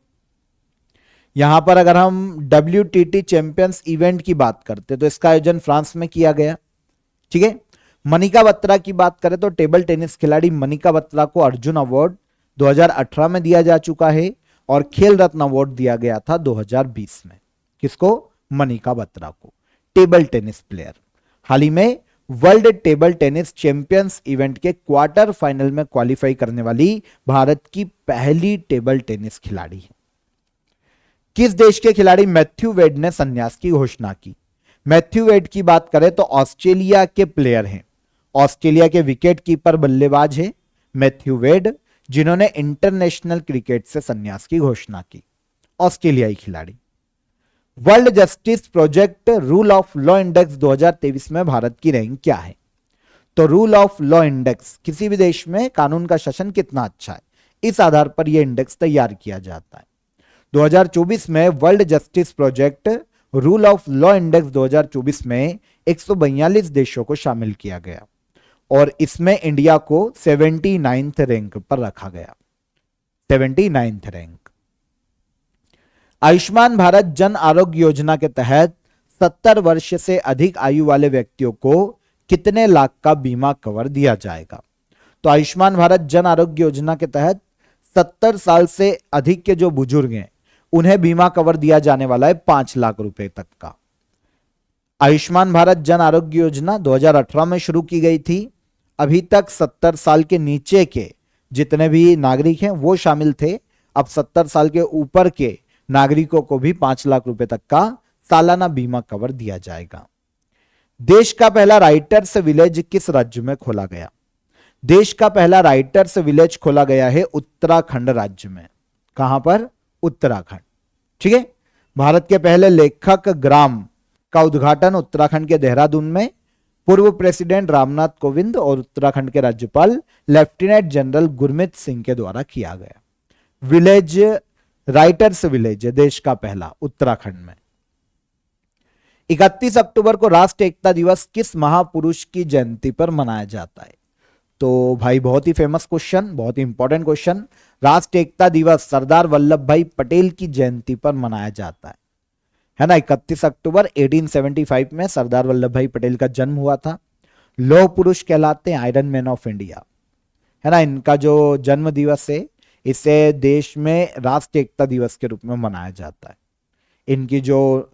यहां पर अगर हम WTT चैंपियंस इवेंट की बात करते तो इसका आयोजन फ्रांस में किया गया, ठीक है। मनिका बत्रा की बात करें तो टेबल टेनिस खिलाड़ी मनिका बत्रा को अर्जुन अवार्ड 2018 में दिया जा चुका है और खेल रत्न अवार्ड दिया गया था 2020 में। किसको? मनिका बत्रा को, टेबल टेनिस प्लेयर। हाल ही में world table tennis champions event के क्वार्टर फाइनल में क्वालिफाई करने वाली भारत की पहली टेबल टेनिस खिलाड़ी है। किस देश के खिलाड़ी मैथ्यू वेड ने संन्यास की घोषणा की? मैथ्यू वेड की बात करें तो ऑस्ट्रेलिया के प्लेयर हैं। ऑस्ट्रेलिया के विकेट कीपर बल्लेबाज है मैथ्यू वेड, जिन्होंने इंटरनेशनल क्रिकेट से संन्यास की घोषणा की। ऑस्ट्रेलियाई खिलाड़ी। World justice project rule of law index 2023 में भारत की रैंक क्या है? तो रूल ऑफ लॉ इंडेक्स किसी भी देश में कानून का शासन कितना अच्छा है, इस आधार पर यह इंडेक्स तैयार किया जाता है। 2024 में world justice project rule of law index 2024 में 142 देशों को शामिल किया गया और इसमें इंडिया को 79th रैंक पर रखा गया। 79th rank. आयुष्मान भारत जन आरोग्य योजना के तहत 70 वर्ष से अधिक आयु वाले व्यक्तियों को कितने लाख का बीमा कवर दिया जाएगा? तो आयुष्मान भारत जन आरोग्य योजना के तहत 70 साल से अधिक के जो बुजुर्ग हैं उन्हें बीमा कवर दिया जाने वाला है 5 लाख रुपए तक का। आयुष्मान भारत जन आरोग्य योजना 2018 में शुरू की गई थी। अभी तक 70 साल के नीचे के जितने भी नागरिक हैं वो शामिल थे। अब 70 साल के ऊपर के नागरिकों को भी 5 लाख रुपए तक का सालाना बीमा कवर दिया जाएगा। देश का पहला राइटर्स विलेज किस राज्य में खोला गया? देश का पहला राइटर्स विलेज खोला गया है उत्तराखंड राज्य में। कहां पर? उत्तराखंड, ठीक है। भारत के पहले लेखक ग्राम का उद्घाटन उत्तराखंड के देहरादून में पूर्व प्रेसिडेंट रामनाथ कोविंद और उत्तराखंड के राज्यपाल लेफ्टिनेंट जनरल गुरमीत सिंह के द्वारा किया गया। विलेज राइटर्स विलेज है देश का पहला उत्तराखंड में। 31 अक्टूबर को राष्ट्रीय एकता दिवस किस महापुरुष की जयंती पर मनाया जाता है? तो भाई बहुत ही फेमस क्वेश्चन, बहुत ही इंपॉर्टेंट क्वेश्चन। राष्ट्रीय एकता दिवस सरदार वल्लभ भाई पटेल की जयंती पर मनाया जाता है ना। 31 अक्टूबर 1875 में सरदार वल्लभ भाई पटेल का जन्म हुआ था। लौह पुरुष कहलाते हैं, आयरन मैन ऑफ इंडिया, है ना। इनका जो जन्म दिवस है इसे देश में राष्ट्रीय एकता दिवस के रूप में मनाया जाता है। इनकी जो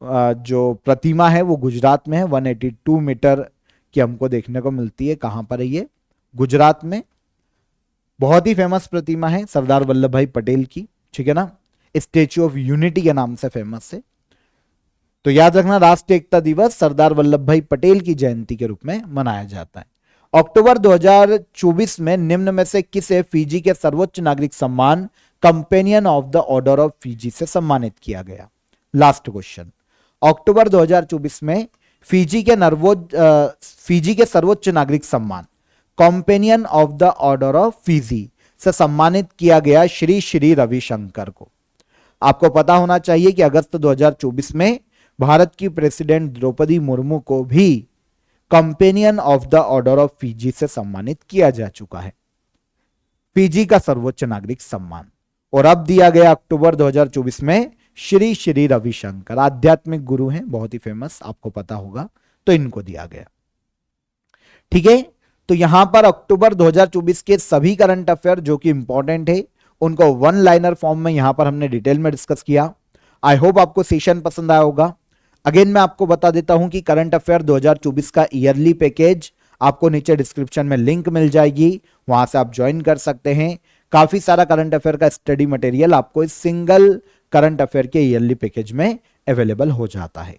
प्रतिमा है वो गुजरात में है, 182 मीटर की हमको देखने को मिलती है। कहां पर है ये? गुजरात में। बहुत ही फेमस प्रतिमा है सरदार वल्लभ भाई पटेल की, ठीक है ना, स्टेच्यू ऑफ यूनिटी के नाम से फेमस है। तो याद रखना, राष्ट्रीय एकता दिवस सरदार वल्लभ भाई पटेल की जयंती के रूप में मनाया जाता है। अक्टूबर 2024 में निम्न में से किसे फिजी के सर्वोच्च नागरिक सम्मान companion of the order of Fiji से सम्मानित किया गया? Last question. अक्टूबर 2024 में फिजी के सर्वोच्च नागरिक सम्मान companion of the order of Fiji से सम्मानित किया गया श्री श्री रविशंकर को। आपको पता होना चाहिए कि अगस्त 2024 में भारत की प्रेसिडेंट द्रौपदी मुर्मू को भी companion of the order of Fiji से सम्मानित किया जा चुका है, फिजी का सर्वोच्च नागरिक सम्मान। और अब दिया गया अक्टूबर 2024 में श्री श्री रविशंकर, आध्यात्मिक गुरु हैं, बहुत ही फेमस, आपको पता होगा, तो इनको दिया गया। ठीक है, तो यहां पर अक्टूबर 2024 के सभी करंट अफेयर जो कि इंपॉर्टेंट है उनको वन लाइनर फॉर्म में यहां पर हमने डिटेल में डिस्कस किया। आई होप आपको सेशन पसंद आया होगा। अगेन मैं आपको बता देता हूं कि करंट अफेयर 2024 का ईयरली पैकेज आपको नीचे डिस्क्रिप्शन में लिंक मिल जाएगी, वहां से आप ज्वाइन कर सकते हैं। काफी सारा करंट अफेयर का स्टडी मटेरियल आपको इस सिंगल करंट अफेयर के ईयरली पैकेज में अवेलेबल हो जाता है।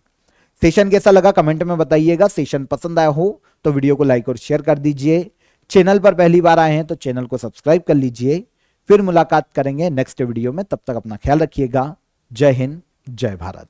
सेशन कैसा लगा कमेंट में बताइएगा। सेशन पसंद आया हो तो वीडियो को लाइक और शेयर कर दीजिए। चैनल पर पहली बार आए हैं तो चैनल को सब्सक्राइब कर लीजिए। फिर मुलाकात करेंगे नेक्स्ट वीडियो में, तब तक अपना ख्याल रखिएगा। जय हिंद, जय भारत।